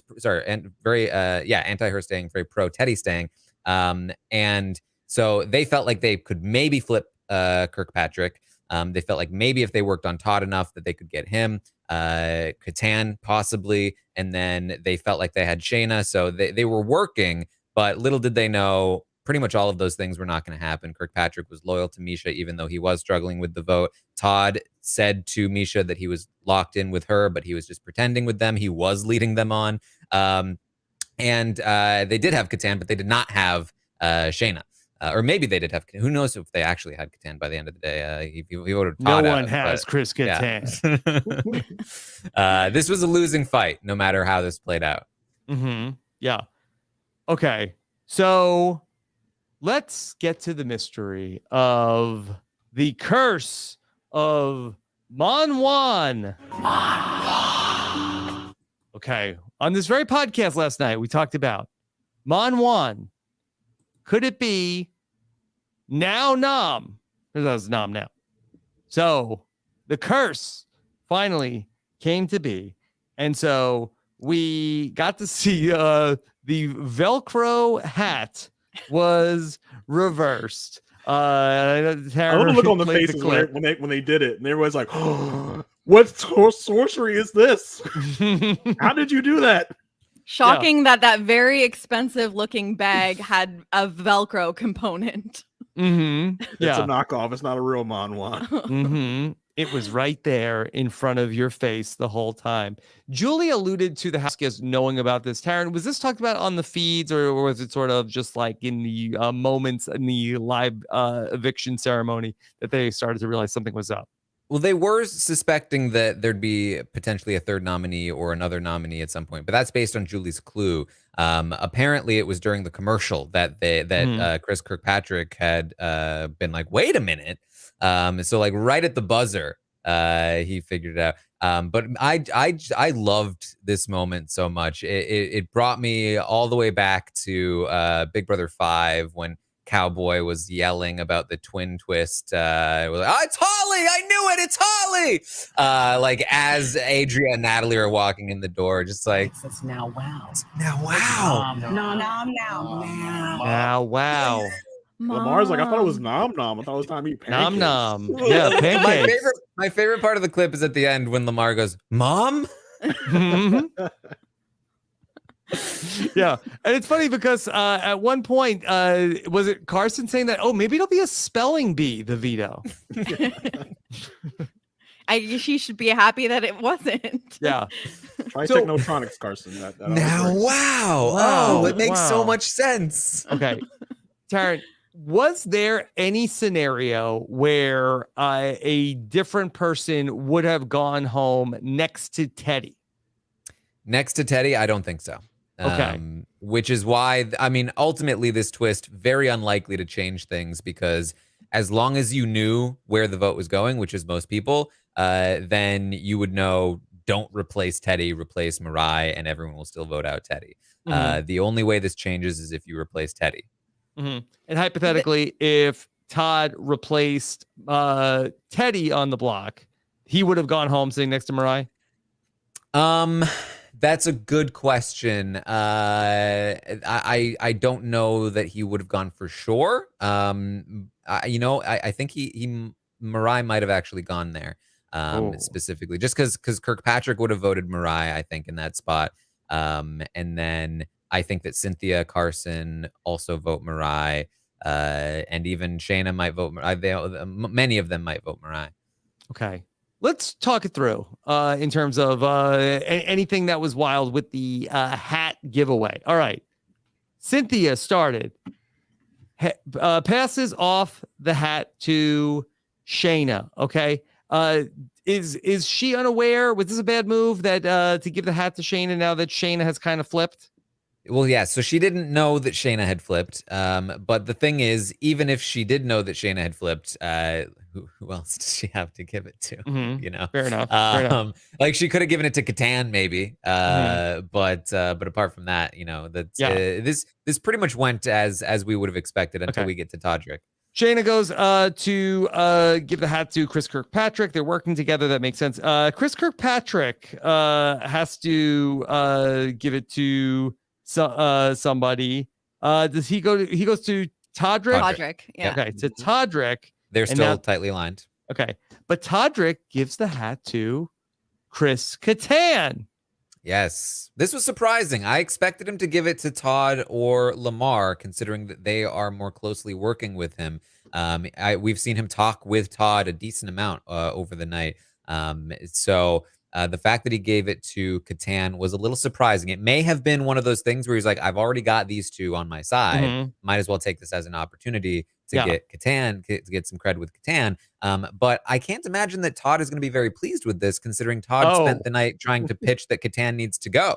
staying, very pro Teddy staying. And so they felt like they could maybe flip Kirkpatrick. They felt like maybe if they worked on Todd enough that they could get him, Catan possibly, and then they felt like they had Shayna. So they were working, but little did they know pretty much all of those things were not going to happen. Kirkpatrick was loyal to Meisha, even though he was struggling with the vote. Todd said to Meisha that he was locked in with her, but he was just pretending with them. He was leading them on. And they did have Catan, but they did not have Shayna. Or maybe they did have. Who knows if they actually had Catan by the end of the day? He voted Todd.
No one has Chris Catan.
Yeah. This was a losing fight, no matter how this played out.
Mm-hmm. Yeah. Okay. So let's get to the mystery of the curse of Mon Juan. Okay. On this very podcast last night, we talked about Mon Juan. Could it be now Nom? That was Nom now. So the curse finally came to be. And so we got to see the Velcro hat was reversed. I love
the look on the faces when they did it, and everyone's like, oh, what sorcery is this? How did you do that?
Shocking that very expensive looking bag had a Velcro component.
Mm-hmm.
It's a knockoff. It's not a real Mon Juan.
Mm-hmm. It was right there in front of your face the whole time. Julie alluded to the house guests knowing about this. Taran, was this talked about on the feeds, or was it sort of just like in the moments in the live eviction ceremony that they started to realize something was up?
Well, they were suspecting that there'd be potentially a third nominee or another nominee at some point, but that's based on Julie's clue. Apparently, it was during the commercial that Chris Kirkpatrick had been like, "Wait a minute!" So, like, right at the buzzer, he figured it out. But I loved this moment so much. It brought me all the way back to Big Brother 5 when Cowboy was yelling about the twin twist. It was like, oh, it's Holly! I knew it! It's Holly! Like, as Adria and Natalie are walking in the door, just like,
It's now wow.
now wow.
Now, wow.
Lamar's like, I thought it was nom nom. I thought it was time to eat pancakes.
Nom nom. Yeah, pancakes.
My favorite part of the clip is at the end when Lamar goes, Mom?
Yeah, and it's funny because at one point, was it Carson saying that, oh, maybe it'll be a spelling bee, the veto?
She should be happy that it wasn't.
Yeah.
Try Technotronics, Carson.
Now, wow. Oh, it makes so much sense.
Okay. Taran, was there any scenario where a different person would have gone home next to Teddy?
Next to Teddy? I don't think so.
Okay.
Which is why, I mean, ultimately this twist, very unlikely to change things because as long as you knew where the vote was going, which is most people, then you would know, don't replace Teddy, replace Mirai, and everyone will still vote out Teddy. The only way this changes is if you replace Teddy.
And hypothetically, if Todd replaced Teddy on the block, he would have gone home sitting next to Mirai?
That's a good question. I don't know that he would have gone for sure. I think Mirai might have actually gone there specifically, just because Kirkpatrick would have voted Mirai, I think, in that spot. And then I think that Cynthia, Carson also vote Mirai, and even Shanna might vote Mirai. Many of them might vote Mirai.
Okay. Let's talk it through in terms of anything that was wild with the hat giveaway. All right. Cynthia started, passes off the hat to Shanna. Okay. Is she unaware? Was this a bad move that to give the hat to Shanna now that Shanna has kind of flipped?
Well, yeah, so she didn't know that Shanna had flipped. But the thing is, even if she did know that Shanna had flipped, who else does she have to give it to? You know,
Fair enough.
Like she could have given it to Catan, maybe. But apart from that, you know, this pretty much went as we would have expected until we get to Todrick.
Shanna goes to give the hat to Chris Kirkpatrick. They're working together. That makes sense. Chris Kirkpatrick has to give it to somebody. Does he go to? He goes to Todrick.
Todrick, yeah.
Okay, to Todrick.
They're still tightly aligned.
Okay, but Todrick gives the hat to Chris Catan.
Yes, this was surprising. I expected him to give it to Todd or Lamar, considering that they are more closely working with him. We've seen him talk with Todd a decent amount over the night. So the fact that he gave it to Catan was a little surprising. It may have been one of those things where he's like, I've already got these two on my side. Might as well take this as an opportunity to get Catan, to get some cred with Catan. But I can't imagine that Todd is going to be very pleased with this, considering Todd spent the night trying to pitch that Catan needs to go.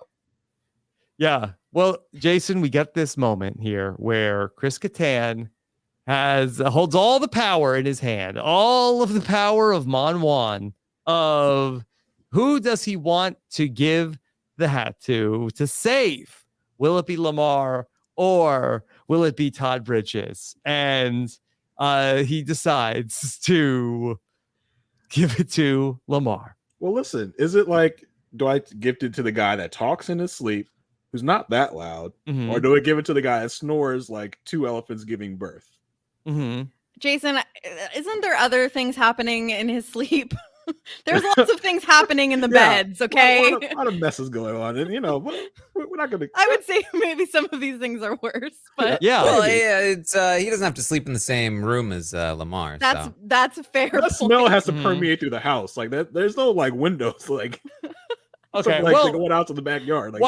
Yeah. Well, Jason, we get this moment here where Chris Catan holds all the power in his hand, all of the power of Mon Juan, of who does he want to give the hat to save? Will it be Lamar or will it be Todd Bridges? And he decides to give it to Lamar.
Well, listen, is it like, do I gift it to the guy that talks in his sleep, who's not that loud, or do I give it to the guy that snores like two elephants giving birth?
Jason, isn't there other things happening in his sleep? There's lots of things happening in the beds, okay?
A lot of messes going on, and you know, we're not gonna.
I would say maybe some of these things are worse, but
well, it's he doesn't have to sleep in the same room as Lamar.
That's a fair point.
That smell has to permeate through the house, like that. There's no like windows, like
okay,
like going out to the backyard. Like,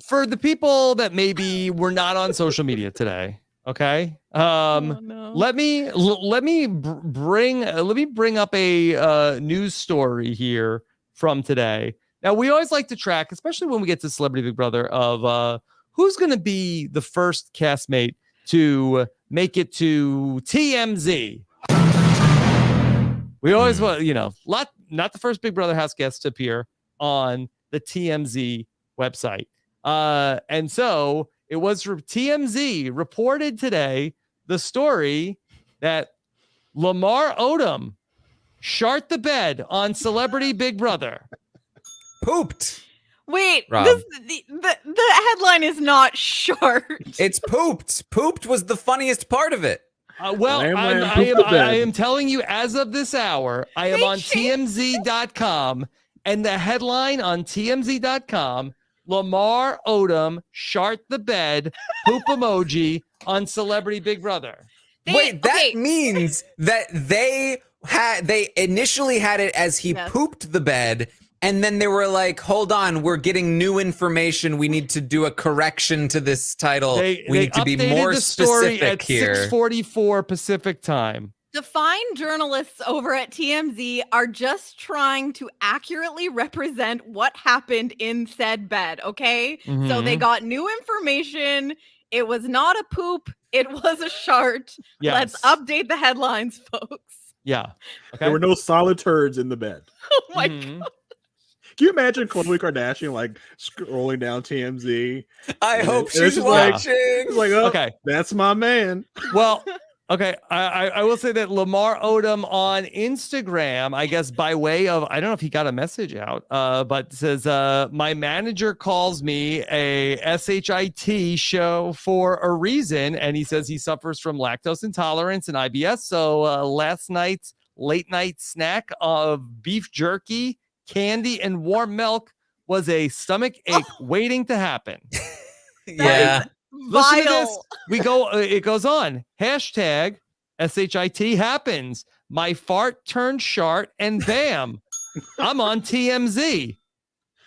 for the people that maybe were not on social media today. Okay. Let me bring up a news story here from today. Now, we always like to track, especially when we get to Celebrity Big Brother, of who's going to be the first castmate to make it to TMZ. We always want, not the first Big Brother house guest to appear on the TMZ website. And so it was TMZ reported today the story that Lamar Odom shart the bed on Celebrity Big Brother.
Pooped.
Wait,
Rob.
the headline is not shart.
It's pooped. Pooped was the funniest part of it.
I am telling you, as of this hour, I am on TMZ.com, and the headline on TMZ.com: Lamar Odom shart the bed, poop emoji on Celebrity Big Brother.
That means that they initially had it as he pooped the bed, and then they were like, hold on, we're getting new information. We need to do a correction to this title. We need to be more specific
at
here.
6:44 Pacific time.
The fine journalists over at TMZ are just trying to accurately represent what happened in said bed, okay? So they
Mhm.
got new information. It was not a poop, it was a shart. Let's
Yes.
update the headlines, folks.
Yeah.
There
Okay.
were no solid turds in the bed.
Oh my
Mhm.
god.
Can you imagine Khloe Kardashian like scrolling down TMZ?
I
And
hope
it's just
she's
like-
watching.
It's like, oh,
Okay.
that's my man.
Well, okay. I will say that Lamar Odom on Instagram, I guess by way of, I don't know if he got a message out, but says, my manager calls me a SHIT show for a reason. And he says he suffers from lactose intolerance and IBS. So last night's late night snack of beef jerky, candy, and warm milk was a stomach ache waiting to happen.
Yeah.
Listen to this.
Vile.
We go. It goes on. Hashtag SHIT happens. My fart turned shart, and bam, I'm on TMZ.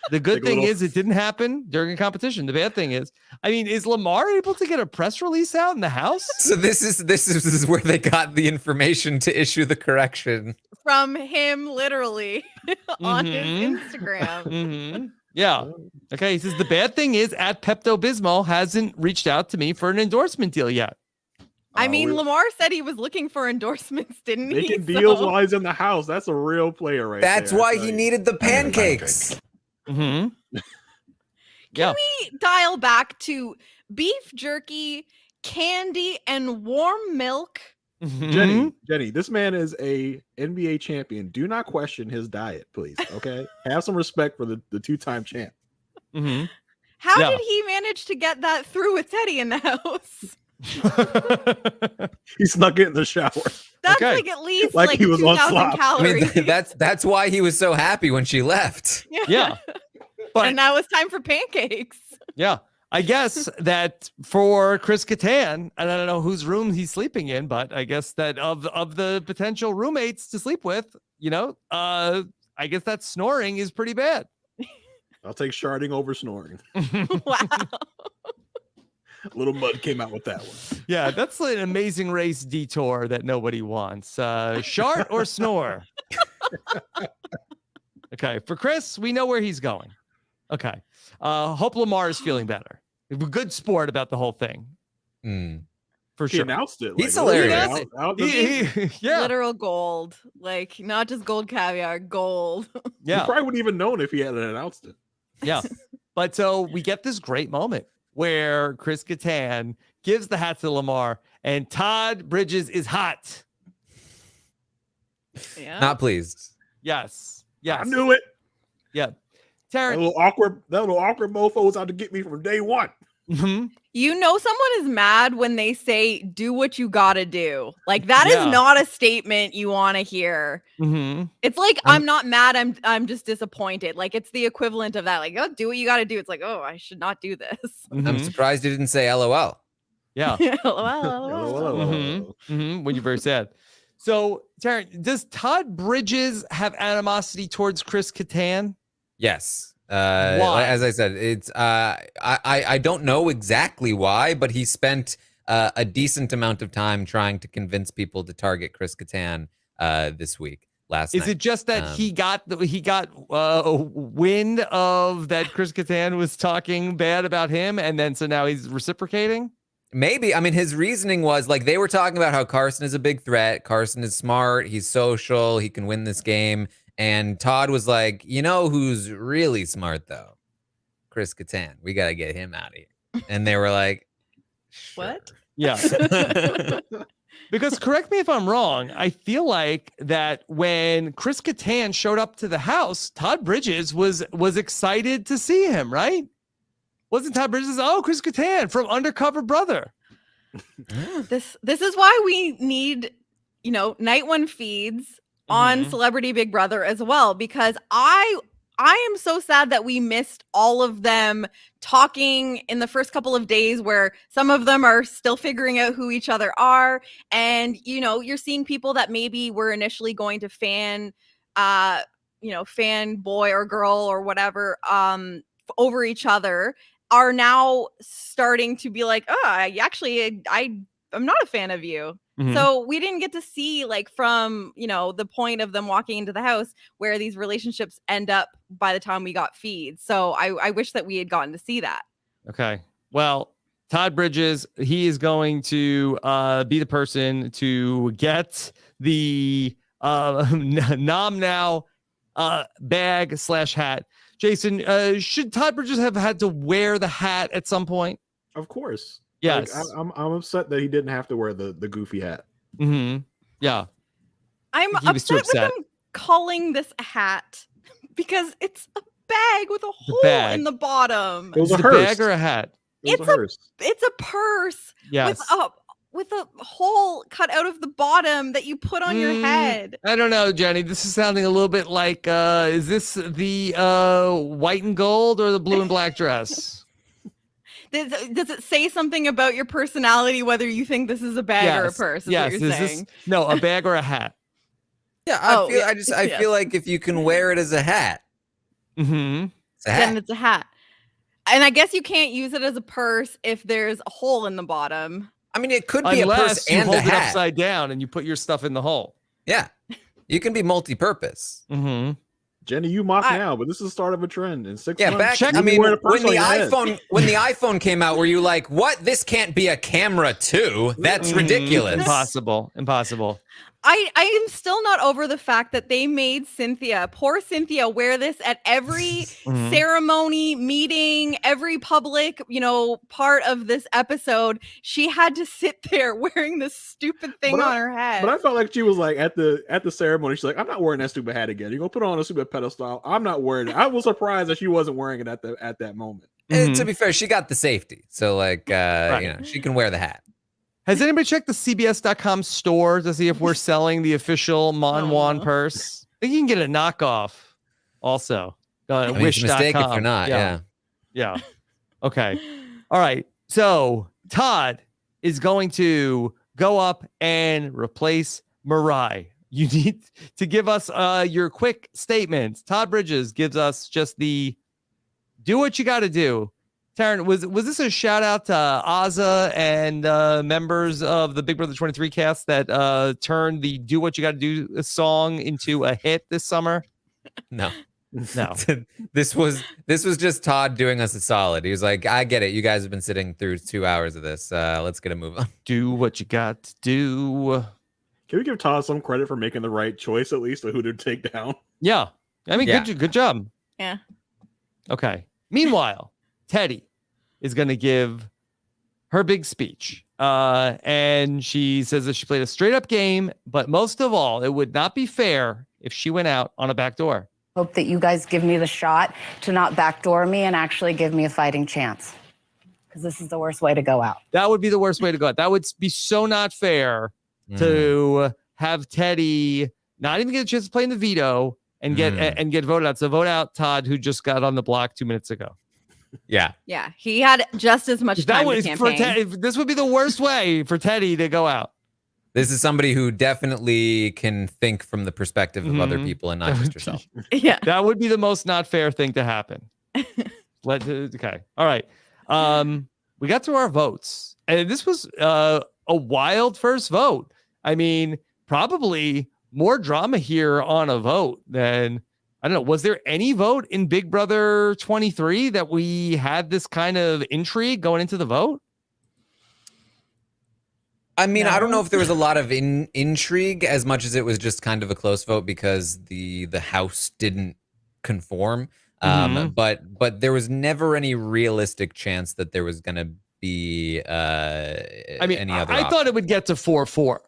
The good
Take a
thing
little-
is it didn't happen during a competition. The bad thing is, I mean, is Lamar able to get a press release out in the house?
So this is where they got the information to issue the correction.
From him, literally, on his
Mhm.
Instagram.
Mm-hmm. Yeah. Okay. He says the bad thing is at Pepto Bismol hasn't reached out to me for an endorsement deal yet.
I mean,
we're
Lamar said he was looking for endorsements, didn't he?
making deals
So-
while he's in the house. That's a real player right
That's
there. I
why
tell
he
you.
needed the pancakes.
Mm-hmm.
Can
Yeah.
we dial back to beef jerky, candy, and warm milk?
Jenny, this man is a NBA champion. Do not question his diet, please. Okay, have some respect for the two-time champ.
Mm-hmm.
How
Yeah.
did he manage to get that through with Teddy in the house?
He snuck it in the shower.
That's
Okay.
like at least
Like
like,
he was on
2,000
slop.
I
calories.
mean, that's why he was so happy when she left.
Yeah. But
And now it's time for pancakes.
yeah, I guess that for Chris Kattan, and I don't know whose room he's sleeping in, but I guess that of the potential roommates to sleep with, I guess that snoring is pretty bad.
I'll take sharding over snoring.
Wow.
A little mud came out with that one.
Yeah, that's an amazing race detour that nobody wants. Shart or snore? Okay, for Chris, we know where he's going. Okay. Hope Lamar is feeling better. A good sport about the whole thing,
Mm.
for
He
sure.
announced it.
He's
literally
hilarious.
out the-
Yeah,
Literal gold. Like not just gold caviar, gold.
You
yeah,
probably wouldn't even known if he hadn't announced it.
yeah. But so we get this great moment where Chris Kattan gives the hat to Lamar, and Todd Bridges is hot.
Yeah.
Not pleased.
Yes, yes.
I knew it.
Yeah,
That
Taran.
little awkward mofo was out to get me from day one.
Mhm.
You know someone is mad when they say do what you gotta do. Like that is
Yeah.
not a statement you want to hear.
Mhm.
It's like I'm not mad, I'm just disappointed. Like it's the equivalent of that. Like, oh, do what you gotta do. It's like, oh, I should not do this.
I'm
Mhm.
surprised he didn't say LOL.
Yeah.
LOL.
When you're very sad. So, Taran, does Todd Bridges have animosity towards Chris Kattan?
Yes.
Why?
As I said, it's I don't know exactly why, but he spent a decent amount of time trying to convince people to target Chris Kattan this week. Last
Is
night.
it just that he got wind of that Chris Kattan was talking bad about him, and then so now he's reciprocating?
Maybe. I mean, his reasoning was like they were talking about how Carson is a big threat. Carson is smart. He's social. He can win this game. And Todd was like, you know who's really smart, though? Chris Kattan. We got to get him out of here. And they were like,
What?
Yeah. Because correct me if I'm wrong, I feel like that when Chris Kattan showed up to the house, Todd Bridges was excited to see him, right? Wasn't Todd Bridges? Oh, Chris Kattan from Undercover Brother.
This is why we need, night one feeds on
Mhm.
Celebrity Big Brother as well, because I am so sad that we missed all of them talking in the first couple of days where some of them are still figuring out who each other are. And, you're seeing people that maybe were initially going to fan boy or girl or whatever over each other are now starting to be like, oh, I'm not a fan of you.
Mhm.
So we didn't get to see like from, the point of them walking into the house where these relationships end up by the time we got feeds. So I wish that we had gotten to see that.
Okay. Well, Todd Bridges, he is going to be the person to get the Nom Now bag / hat. Jason, should Todd Bridges have had to wear the hat at some point?
Of course.
Yes.
Like, I'm upset that he didn't have to wear the goofy hat.
Mm-hmm. Yeah.
I'm
He was too
upset with
upset.
them calling this a hat because it's a bag with a hole
bag.
in the bottom.
It was
Is
a
it a
hearse.
bag or a hat?
It was a hearse.
It's a purse
Yes.
with a hole cut out of the bottom that you put on your head.
I don't know, Jenny. This is sounding a little bit like, is this the white and gold or the blue and black dress?
Does it say something about your personality whether you think this is a bag or a purse? Is
yes.
what you're
Is
saying.
no, a bag or a hat?
Yeah, I feel like if you can wear it as a hat,
Mm-hmm.
it's a hat.
Then it's a hat. And I guess you can't use it as a purse if there's a hole in the bottom.
I mean, it could be a
Unless
purse
you
and
hold
a
it
hat.
upside down and you put your stuff in the hole.
Yeah, you can be multi-purpose.
Mm-hmm.
Jenny, you mock now, but this is the start of a trend. In 6
Yeah,
months,
back.
you
I mean,
wear a purse
when
on
the
your head.
iPhone came out, were you like, "What? This can't be a camera too? That's ridiculous."
Impossible.
I am still not over the fact that they made poor Cynthia, wear this at every ceremony, meeting, every public, part of this episode. She had to sit there wearing this stupid thing on her head.
But I felt like she was like at the ceremony. She's like, I'm not wearing that stupid hat again. You're gonna put on a stupid pedestal. I'm not wearing it. I was surprised that she wasn't wearing it at that moment.
To be fair, she got the safety, so like, she can wear the hat.
Has anybody checked the CBS.com store to see if we're selling the official Mon Juan purse? I think you can get a knockoff also.
Wish.com. Mistake if you're not.
Yeah. Okay. All right. So Todd is going to go up and replace Mirai. You need to give us your quick statements. Todd Bridges gives us just the do what you got to do. Taran, was this a shout out to Azza and members of the Big Brother 23 cast that turned the "Do What You Got to Do" song into a hit this summer?
No.
No.
This was just Todd doing us a solid. He was like, I get it. You guys have been sitting through 2 hours of this. Let's get a move on.
Do what you got to do.
Can we give Todd some credit for making the right choice, at least, of who to take down?
Yeah. I mean, good job.
Yeah.
Okay. Meanwhile, Teddy is going to give her big speech. And she says that she played a straight up game, but most of all, it would not be fair if she went out on a back door.
Hope that you guys give me the shot to not backdoor me and actually give me a fighting chance. Because this is the worst way to go out.
That would be the worst way to go out. That would be so not fair to have Teddy not even get a chance to play in the veto and get voted out. So vote out Todd, who just got on the block 2 minutes ago.
Yeah.
Yeah. He had just as much time to campaign.
This would be the worst way for Teddy to go out.
This is somebody who definitely can think from the perspective of other people and not just herself.
Yeah.
That would be the most not fair thing to happen. Okay. All right. We got to our votes. And this was a wild first vote. I mean, probably more drama here on a vote than, I don't know, was there any vote in Big Brother 23 that we had this kind of intrigue going into the vote?
I mean, I don't know if there was a lot of intrigue as much as it was just kind of a close vote because the House didn't conform. But there was never any realistic chance that there was going to be any other
I thought it would get to 4-4.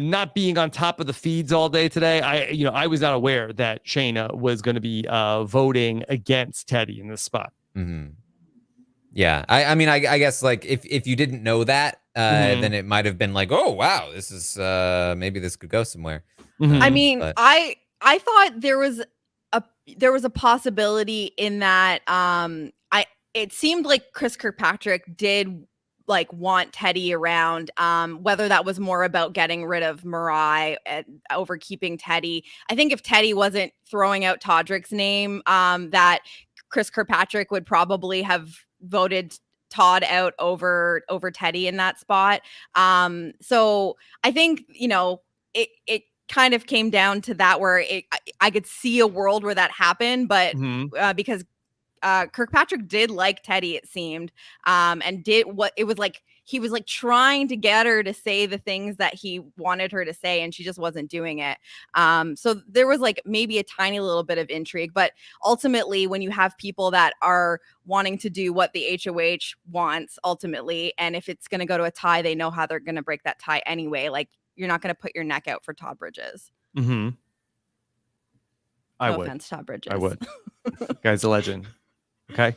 Not being on top of the feeds all day today, I was not aware that Shanna was going to be voting against Teddy in this spot.
Mm-hmm. Yeah, I mean, I guess like if you didn't know that, then it might have been like, oh wow, this is maybe this could go somewhere.
I mean, I thought there was a possibility in that it seemed like Chris Kirkpatrick did like want Teddy around, whether that was more about getting rid of Mirai over keeping Teddy. I think if Teddy wasn't throwing out Todrick's name, that Chris Kirkpatrick would probably have voted Todd out over Teddy in that spot. So I think, it kind of came down to that where I could see a world where that happened, but because Kirkpatrick did like Teddy, it seemed, and did what it was like. He was like trying to get her to say the things that he wanted her to say, and she just wasn't doing it. So there was like maybe a tiny little bit of intrigue, but ultimately, when you have people that are wanting to do what the HOH wants, ultimately, and if it's going to go to a tie, they know how they're going to break that tie anyway. Like, you're not going to put your neck out for Todd Bridges.
Mm-hmm.
No offense, Todd Bridges.
I would. Guy's a legend. Okay.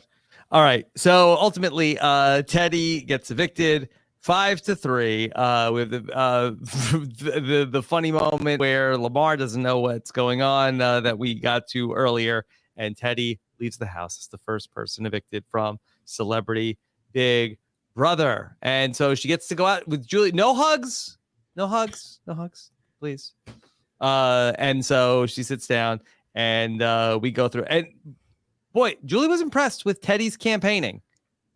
All right. So ultimately, Teddy gets evicted 5-3. With the funny moment where Lamar doesn't know what's going on that we got to earlier, and Teddy leaves the house as the first person evicted from Celebrity Big Brother. And so she gets to go out with Julie. No hugs, please. And so she sits down, and we go through. And boy, Julie was impressed with Teddy's campaigning.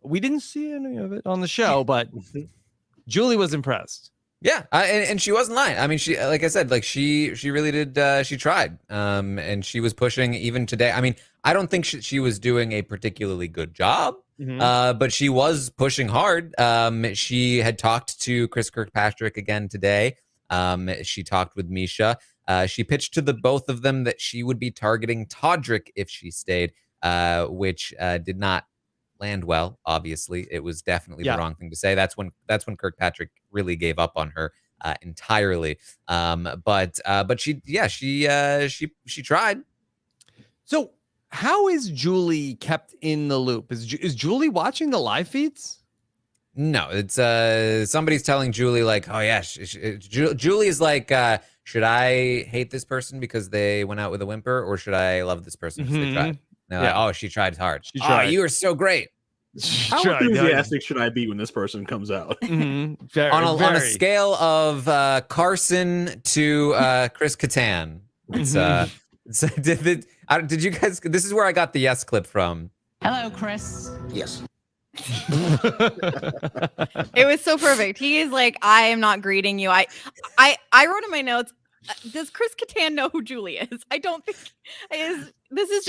We didn't see any of it on the show, but Julie was impressed.
Yeah, and she wasn't lying. I mean, she, like I said, like she really did. She tried, and she was pushing even today. I mean, I don't think she was doing a particularly good job, but she was pushing hard. She had talked to Chris Kirkpatrick again today. She talked with Meisha. She pitched to the both of them that she would be targeting Todrick if she stayed, which did not land well. Obviously, it was definitely the wrong thing to say. That's when Kirkpatrick really gave up on her entirely. But she tried.
So how is Julie kept in the loop? Is Julie watching the live feeds?
No, it's somebody's telling Julie like, oh yeah, Julie is like, should I hate this person because they went out with a whimper, or should I love this person because they tried? Like, oh, she tried hard.
She tried.
Oh, you are so great.
How enthusiastic should I be when this person comes out?
On a scale of Carson to Chris Kattan, did you guys? This is where I got the yes clip from.
Hello, Chris.
Yes.
It was so perfect. He is like, I am not greeting you. I wrote in my notes, does Chris Kattan know who Julie is? I don't think this is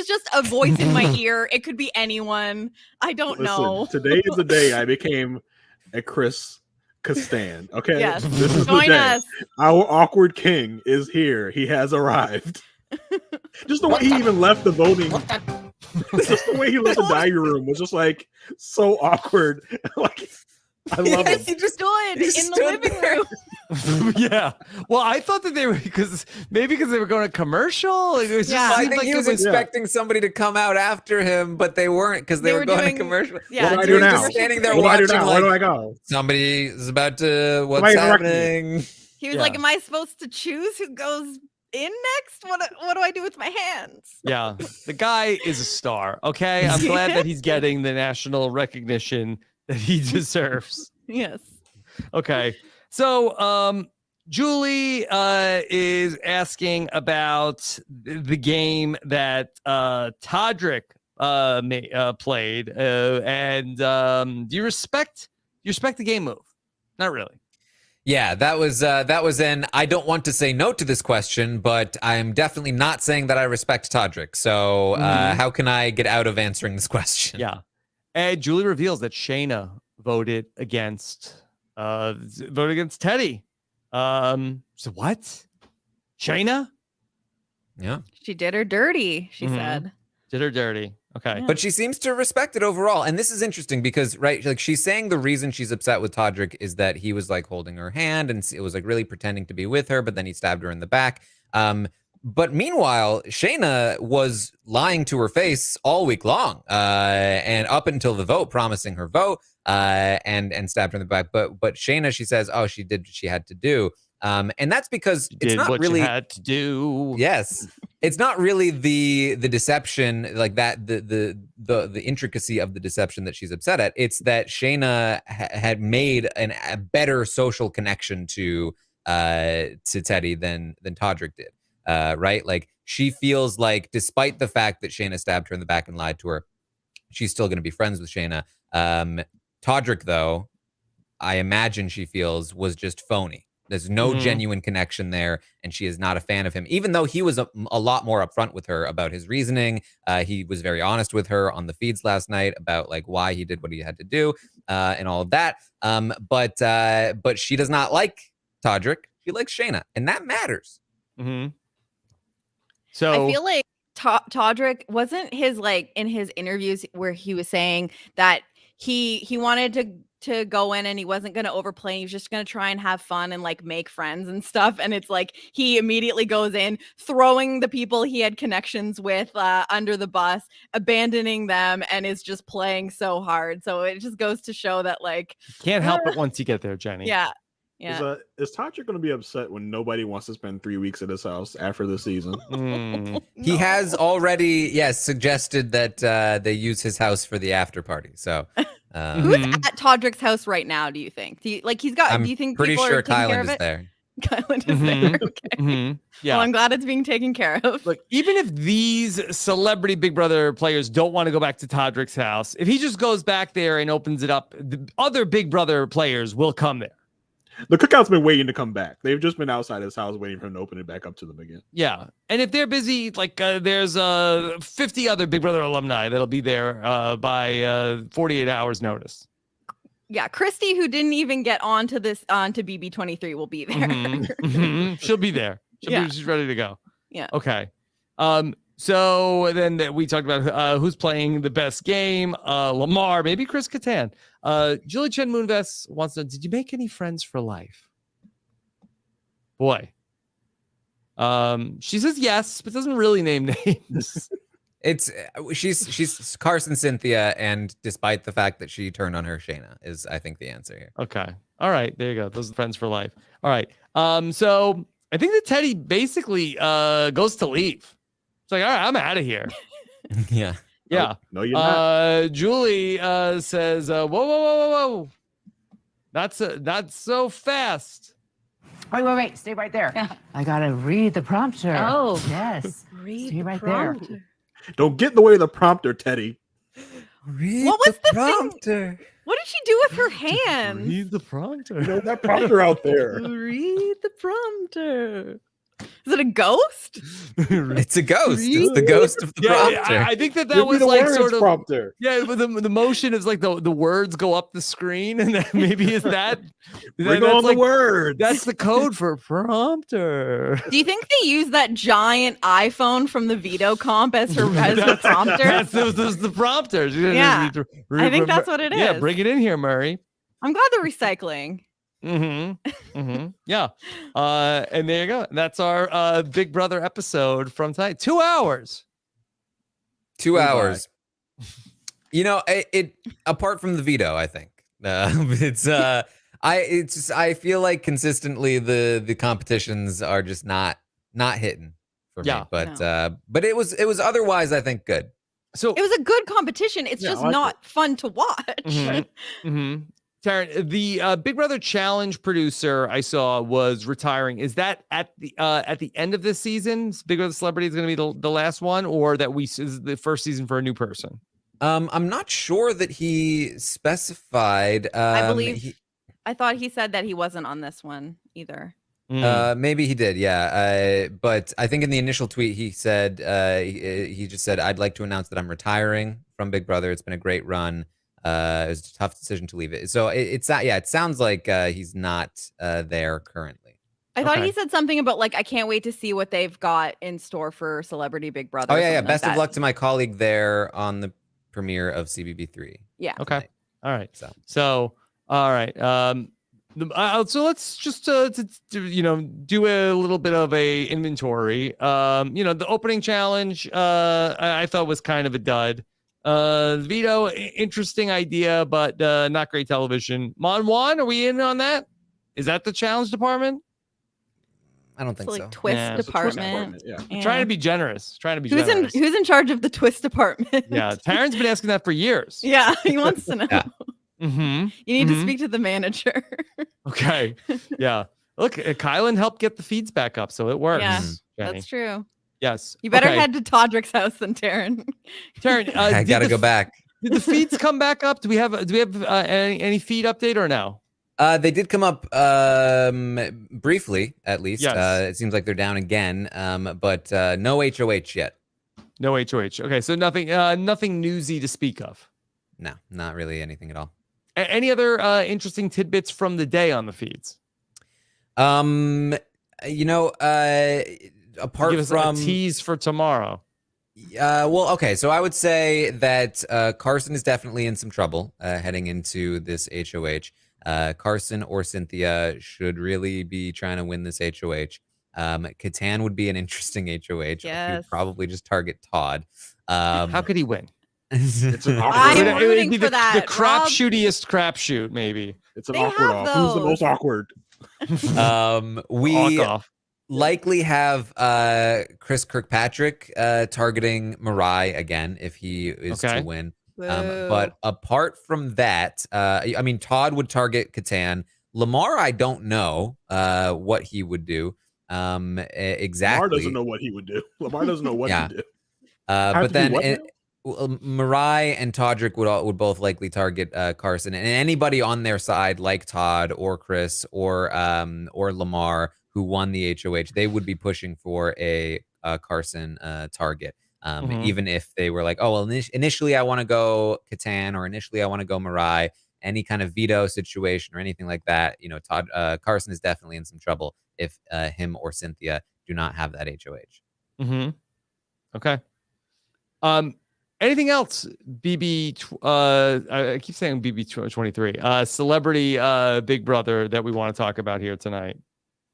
just a voice in my ear. It could be anyone. I don't know.
Today is the day I became a Chris Kattan. Okay.
Yes.
This is
Join
the day.
us.
Our awkward king is here. He has arrived. Just the way he even left the voting. Just the way he left the dining room was just like so awkward. Like, I love him.
He just stood in the living room.
Yeah. Well, I thought that they were because they were going to commercial. It was just
I think he was expecting somebody to come out after him, but they weren't because they were going to commercial.
Yeah.
What do I do now?
Standing there
what
watching,
do I do now?
like,
Where do I go?
Somebody is about to. What's happening?
He was like, am I supposed to choose who goes in next? What do I do with my hands?
Yeah. The guy is a star. Okay. I'm glad that he's getting the national recognition that he deserves.
Yes.
Okay. So Julie is asking about the game that Todrick played, and do you respect the game move? Not really.
Yeah, that was an I don't want to say no to this question, but I'm definitely not saying that I respect Todrick. So how can I get out of answering this question?
Yeah. And Julie reveals that Shanna voted against Teddy. So what? Shanna?
Yeah.
She did her dirty, she said.
Did her dirty. Okay.
Yeah.
But she seems to respect it overall. And this is interesting because, right, like she's saying the reason she's upset with Todrick is that he was like holding her hand and it was like really pretending to be with her, but then he stabbed her in the back. But meanwhile, Shanna was lying to her face all week long, and up until the vote, promising her vote, and stabbed her in the back. But Shanna, she says, oh, she did what she had to do. And that's because it's not
what
really
you had to do.
Yes, it's not really the deception like that, the intricacy of the deception that she's upset at. It's that Shanna had made a better social connection to Teddy than Todrick did. Right? Like she feels like, despite the fact that Shanna stabbed her in the back and lied to her, she's still going to be friends with Shanna. Todrick, though, I imagine she feels was just phony. There's no genuine connection there, and she is not a fan of him, even though he was a lot more upfront with her about his reasoning. He was very honest with her on the feeds last night about like why he did what he had to do and all of that. But she does not like Todrick. She likes Shanna, and that matters.
So
I feel like Todrick wasn't his like in his interviews where he was saying that he wanted to go in and he wasn't going to overplay. He was just going to try and have fun and like make friends and stuff. And it's like he immediately goes in, throwing the people he had connections with under the bus, abandoning them, and is just playing so hard. So it just goes to show that like
can't help it once you get there, Jenny.
Yeah.
Is Todrick going to be upset when nobody wants to spend 3 weeks at his house after the season?
He has already, suggested that they use his house for the after party. So
who's at Todrick's house right now? Do you think? Do you think
pretty
people
sure
are taking care
Kylan
of
is
it?
there?
Kylan is there. Okay.
Yeah.
Well, I'm glad it's being taken care of.
Look, even if these celebrity Big Brother players don't want to go back to Todrick's house, if he just goes back there and opens it up, the other Big Brother players will come there.
The cookout's been waiting to come back. They've just been outside his house waiting for him to open it back up to them again.
Yeah. And if they're busy, like there's 50 other Big Brother alumni that'll be there by 48 hours notice.
Yeah, Christy, who didn't even get onto BB23, will be there.
She'll be there. She's ready to go.
Yeah.
Okay. So then we talked about who's playing the best game. Lamar, maybe Chris Kattan. Julie Chen Moonves wants to know, did you make any friends for life? Boy. She says yes, but doesn't really name names.
She's Carson Cynthia, and despite the fact that she turned on her, Shanna is, I think, the answer here.
Okay. All right. There you go. Those are friends for life. All right. So I think that Teddy basically goes to leave. It's like, all right, I'm out of here.
Yeah.
Yeah.
No, you're not.
Julie says, whoa. Not so fast.
Wait. Stay right there.
Yeah.
I gotta read the prompter.
Oh.
Yes.
Read
Stay
the
right
prompter.
there.
Don't get in the way of the prompter, Teddy.
What was the prompter? What did she do with her hands?
Read the prompter.
You know that prompter out there.
Read the prompter. Is it a ghost?
It's a ghost. It's the ghost of the prompter.
I think that
Give me
was
the
like
words
sort of
prompter.
Yeah, but the motion is like the words go up the screen, and then maybe is that
Bring
that's
on
like,
the words.
That's the code for prompter.
Do you think they use that giant iPhone from the Veto comp as the prompter?
That's the prompter.
Yeah. I think that's what it is.
Yeah, bring it in here, Murray.
I'm glad they're recycling.
Yeah. And there you go. That's our Big Brother episode from tonight. 2 hours.
2 hours. You know, it apart from the veto, I think I feel like consistently the competitions are just not hitting for me. But it was otherwise, I think, good.
So
it was a good competition. It's just not fun to watch.
Taran, the Big Brother Challenge producer I saw was retiring. Is that at the end of this season? Big Brother Celebrity is going to be the last one, or that is the first season for a new person?
I'm not sure that he specified.
I believe. I thought he said that he wasn't on this one either.
Maybe he did, yeah. But I think in the initial tweet he said he just said, "I'd like to announce that I'm retiring from Big Brother. It's been a great run. It was a tough decision to leave it." So it sounds like he's not there currently.
I thought he said something about like, I can't wait to see what they've got in store for Celebrity Big Brother.
Oh yeah. Best of luck to my colleague there on the premiere of CBB3.
Yeah.
Okay.
Tonight.
All right. So all right. So let's just do a little bit of a inventory. The opening challenge I thought was kind of a dud. Veto, interesting idea, but not great television. Mon Juan, are we in on that? Is that the challenge department?
I don't think so.
Twist department.
Yeah.
Trying to be generous.
Who's in charge of the twist department?
Yeah, Taran's been asking that for years.
Yeah, he wants to know.
Yeah.
You need to speak to the manager.
Okay. Yeah. Look, Kylan helped get the feeds back up, so it works.
Yeah,
Jenny.
that's true.
Yes.
You better head to Todrick's house than Taran.
Taran,
I gotta go back.
Did the feeds come back up? Do we have any feed update or no?
They did come up briefly, at least.
Yes.
It seems like they're down again, but no HOH yet.
No HOH. Okay, so nothing newsy to speak of.
No, not really anything at all.
Any other interesting tidbits from the day on the feeds?
Apart
Give us
from
a tease for tomorrow.
Well, okay, so I would say that Carson is definitely in some trouble heading into this HOH. Carson or Cynthia should really be trying to win this HOH. Catan would be an interesting HOH.
Yes.
He'd probably just target Todd.
How could he win?
It's an
I'm
awkward.
rooting
be
for that,
the
Rob.
crapshootiest crapshoot, maybe.
It's an
They
awkward
have
off. Who's the most
those.
awkward?
We
Walk off.
likely have Chris Kirkpatrick targeting Mirai again if he is
Okay.
to win.
Boo.
But apart from that, I mean, Todd would target Catan. Lamar, I don't know what he would do exactly.
Lamar doesn't know what he would do. Lamar doesn't know what
Yeah.
he'd do.
But then
what now?
Mirai and Todrick would both likely target Carson, and anybody on their side like Todd or Chris or Lamar who won the HOH, they would be pushing for a Carson target. Even if they were like, oh, well, initially I want to go Catan or initially I want to go Mirai, any kind of veto situation or anything like that, Carson is definitely in some trouble if him or Cynthia do not have that HOH.
Okay. Anything else? BB. I keep saying BB 23. Celebrity Big Brother that we want to talk about here tonight.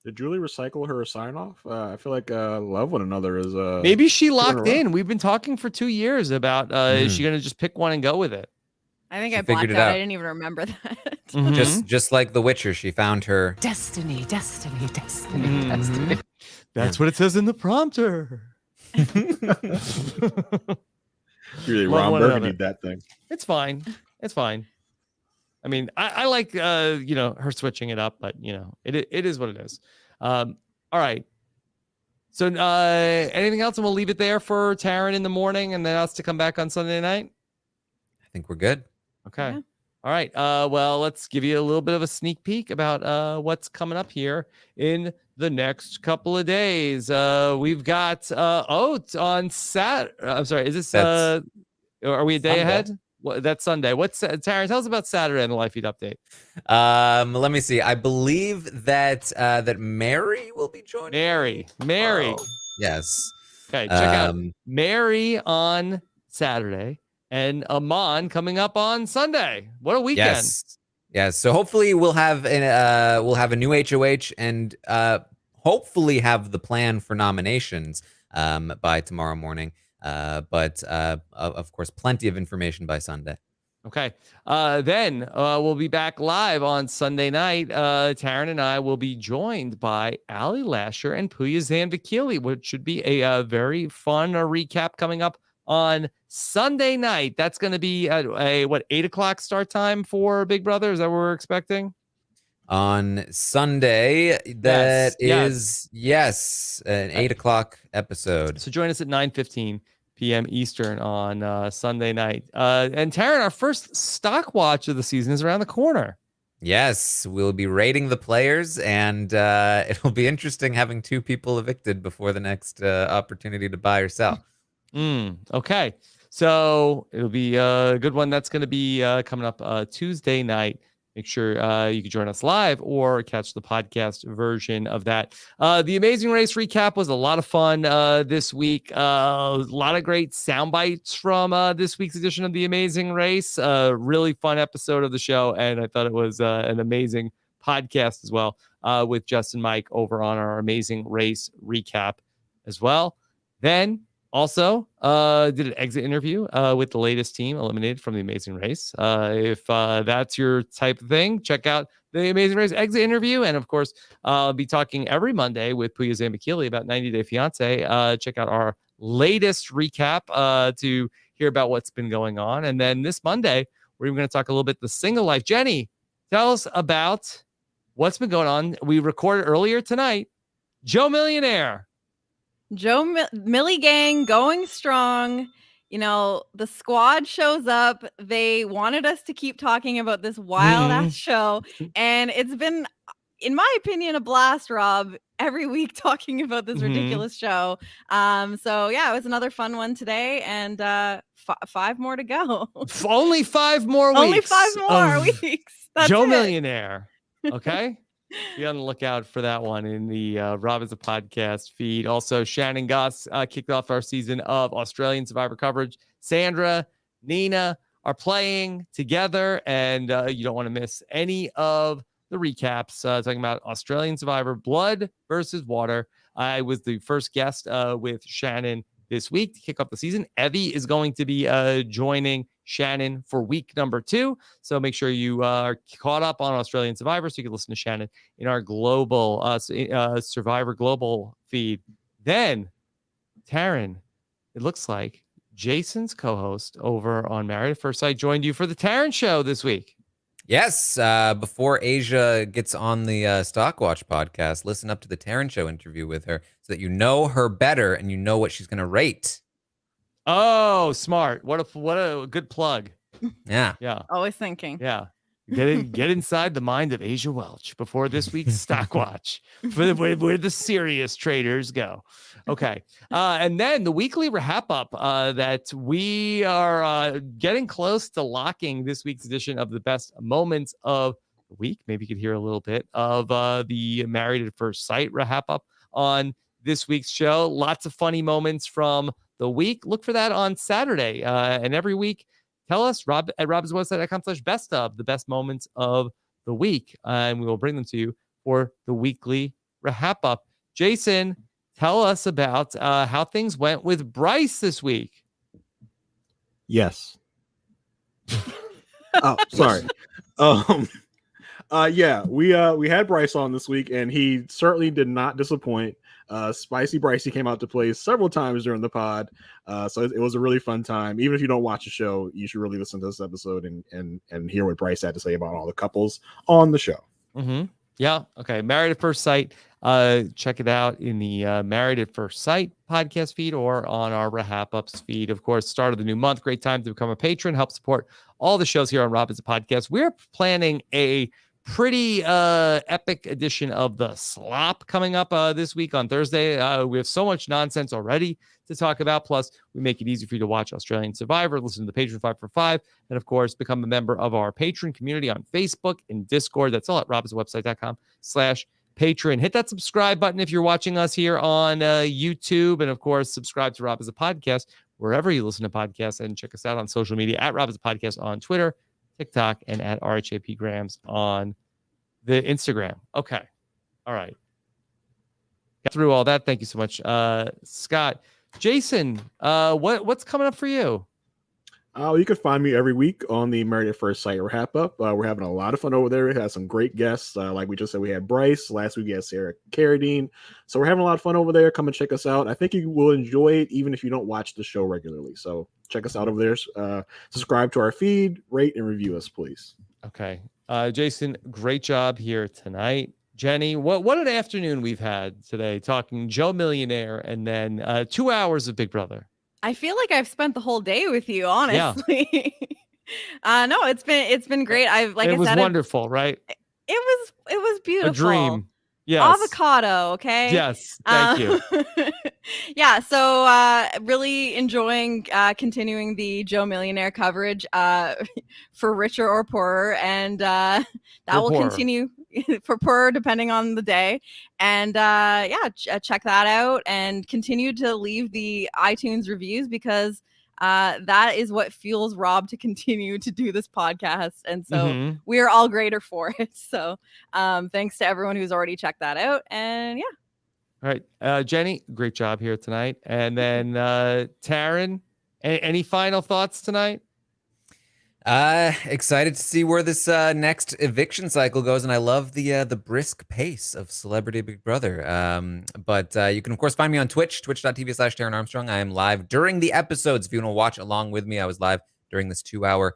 Did Julie recycle her sign off? I feel like love one another is
Maybe she locked
around.
in. We've been talking for 2 years about is she going to just pick one and go with it?
I think
She
I blocked
figured
out.
it out.
I didn't even remember that.
Just like The Witcher, she found her.
Destiny, destiny, destiny,
Mhm.
destiny.
That's what it says in the prompter.
Really
Love
Ron
one
Burgundy
another.
that thing.
It's fine. It's fine. I mean, I like her switching it up, but it is what it is. All right. So anything else, and we'll leave it there for Taran in the morning, and then us to come back on Sunday night.
I think we're good.
Okay.
Yeah.
All right. Well, let's give you a little bit of a sneak peek about what's coming up here in the next couple of days. We've got on Saturday. I'm sorry. Is this are we a day
Sunday.
ahead? That's Sunday. What's Taran? Tell us about Saturday and the live feed update.
Let me see. I believe that Mary will be joining.
Mary.
tomorrow. Yes.
Okay. Check out Mary on Saturday and Amon coming up on Sunday. What a weekend.
Yes. So hopefully we'll have a new HOH and hopefully have the plan for nominations by tomorrow morning. But of course, plenty of information by Sunday.
Okay. Then we'll be back live on Sunday night. Taran and I will be joined by Ali Lasher and Puya Zanvikili, which should be a very fun recap coming up on Sunday night. That's going to be at a 8:00 start time for Big Brother. Is that what we're expecting?
On Sunday, that is an 8:00 episode.
So join us at 9:15 p.m. Eastern on Sunday night. And Taran, our first stock watch of the season is around the corner.
Yes, we'll be rating the players, and it'll be interesting having two people evicted before the next opportunity to buy or sell.
Okay. So it'll be a good one. That's going to be coming up Tuesday night. Make sure you can join us live or catch the podcast version of that. The Amazing Race recap was a lot of fun this week. A lot of great sound bites from this week's edition of The Amazing Race. Really fun episode of the show. And I thought it was an amazing podcast as well with Justin Mike over on our Amazing Race recap as well. Then also did an exit interview with the latest team eliminated from the Amazing Race. If that's your type of thing, check out the Amazing Race exit interview. And of course, I'll be talking every Monday with Puya Zanvikili about 90 Day Fiance. Check out our latest recap to hear about what's been going on. And then this Monday, we're even going to talk a little bit the single life. Jenny, tell us about what's been going on. We recorded earlier tonight, Joe Millionaire.
Joe Millie Gang going strong. the squad shows up. They wanted us to keep talking about this wild ass show, and it's been, in my opinion, a blast, Rob, every week talking about this ridiculous show. So yeah, it was another fun one today, and 5 more to go.
Only 5 more weeks.
Only 5 more weeks. That's
Joe
it.
Millionaire. Okay. Be on the lookout for that one in the Rob as a Podcast feed. Also, Shannon Goss kicked off our season of Australian Survivor coverage. Sandra, Nina are playing together, and you don't want to miss any of the recaps. Talking about Australian Survivor, Blood versus Water. I was the first guest with Shannon this week to kick off the season. Evie is going to be joining Shannon for week number 2. So make sure you are caught up on Australian Survivor so you can listen to Shannon in our global Survivor Global feed. Then, Taran, it looks like Jason's co-host over on Married at First Sight joined you for the Taran Show this week.
Yes, before Asia gets on the Stockwatch podcast, listen up to the Taran Show interview with her so that you know her better and you know what she's going to rate.
Oh, smart. What a good plug.
Yeah.
Yeah.
Always thinking.
Yeah. Get inside the mind of Asia Welch before this week's Stockwatch for where the serious traders go. Okay. And then the weekly wrap up that we are getting close to locking this week's edition of the best moments of the week. Maybe you could hear a little bit of the Married at First Sight wrap up on this week's show. Lots of funny moments from the week. Look for that on Saturday. And every week, tell us, Rob at robswebsite.com/best of the best moments of the week. And we will bring them to you for the weekly wrap up. Jason, tell us about how things went with Bryce this week.
Yes. Oh, sorry. Yeah, we had Bryce on this week, and he certainly did not disappoint. Spicy Brycey came out to play several times during the pod, so it was a really fun time. Even if you don't watch the show, you should really listen to this episode and hear what Bryce had to say about all the couples on the show.
Mm-hmm. Yeah. Okay. Married at First Sight. Check it out in the Married at First Sight podcast feed or on our Wrap Ups feed. Of course, start of the new month. Great time to become a patron. Help support all the shows here on Rob as a Podcast. We're planning a pretty epic edition of the Slop coming up this week on Thursday. We have so much nonsense already to talk about. Plus, we make it easy for you to watch Australian Survivor, listen to the Patreon 5 for 5, and of course, become a member of our Patreon community on Facebook and Discord. That's all at robaswebsite.com/Patreon. Hit that subscribe button if you're watching us here on YouTube. And of course, subscribe to Rob as a Podcast wherever you listen to podcasts, and check us out on social media at Rob as a Podcast on Twitter, TikTok, and at RHAP Grams on the Instagram. Okay. All right. Got through all that. Thank you so much, Scott. Jason, what's coming up for you?
You can find me every week on the Married at First Sight wrap up. We're having a lot of fun over there. We had some great guests. Like we just said, we had Bryce. Last week we had Sarah Carradine. So we're having a lot of fun over there. Come and check us out. I think you will enjoy it even if you don't watch the show regularly. So check us out over there. Subscribe to our feed, rate, and review us, please.
Okay. Jason, great job here tonight. Jenny, what an afternoon we've had today talking Joe Millionaire and then 2 hours of Big Brother.
I feel like I've spent the whole day with you, honestly. Yeah. No, it's been great. It
was wonderful, right?
It was beautiful.
A dream. Yes.
Avocado, okay?
Yes, thank you.
Yeah, so really enjoying continuing the Joe Millionaire coverage for richer or poorer, and that will continue for poorer depending on the day. And check that out and continue to leave the iTunes reviews because that is what fuels Rob to continue to do this podcast. And so we are all greater for it. So thanks to everyone who's already checked that out. And yeah.
All right. Jenny, great job here tonight. And then Taran, any final thoughts tonight?
Excited to see where this next eviction cycle goes, and I love the brisk pace of Celebrity Big Brother. But you can of course find me on Twitch, twitch.tv/Taran Armstrong. I am live during the episodes. If you want to watch along with me, I was live during this 2-hour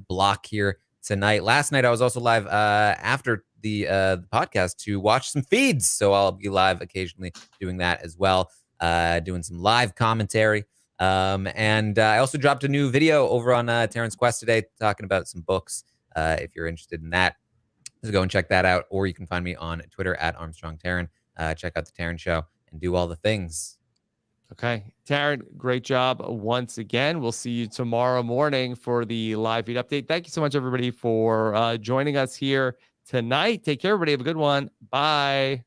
block here tonight. Last night I was also live after the podcast to watch some feeds, so I'll be live occasionally doing that as well, doing some live commentary. And I also dropped a new video over on Taran's Quest today talking about some books. If you're interested in that, so go and check that out. Or you can find me on Twitter at Armstrong Taran. Check out the Taran Show and do all the things.
Okay. Taran, great job once again. We'll see you tomorrow morning for the live feed update. Thank you so much, everybody, for joining us here tonight. Take care, everybody. Have a good one. Bye.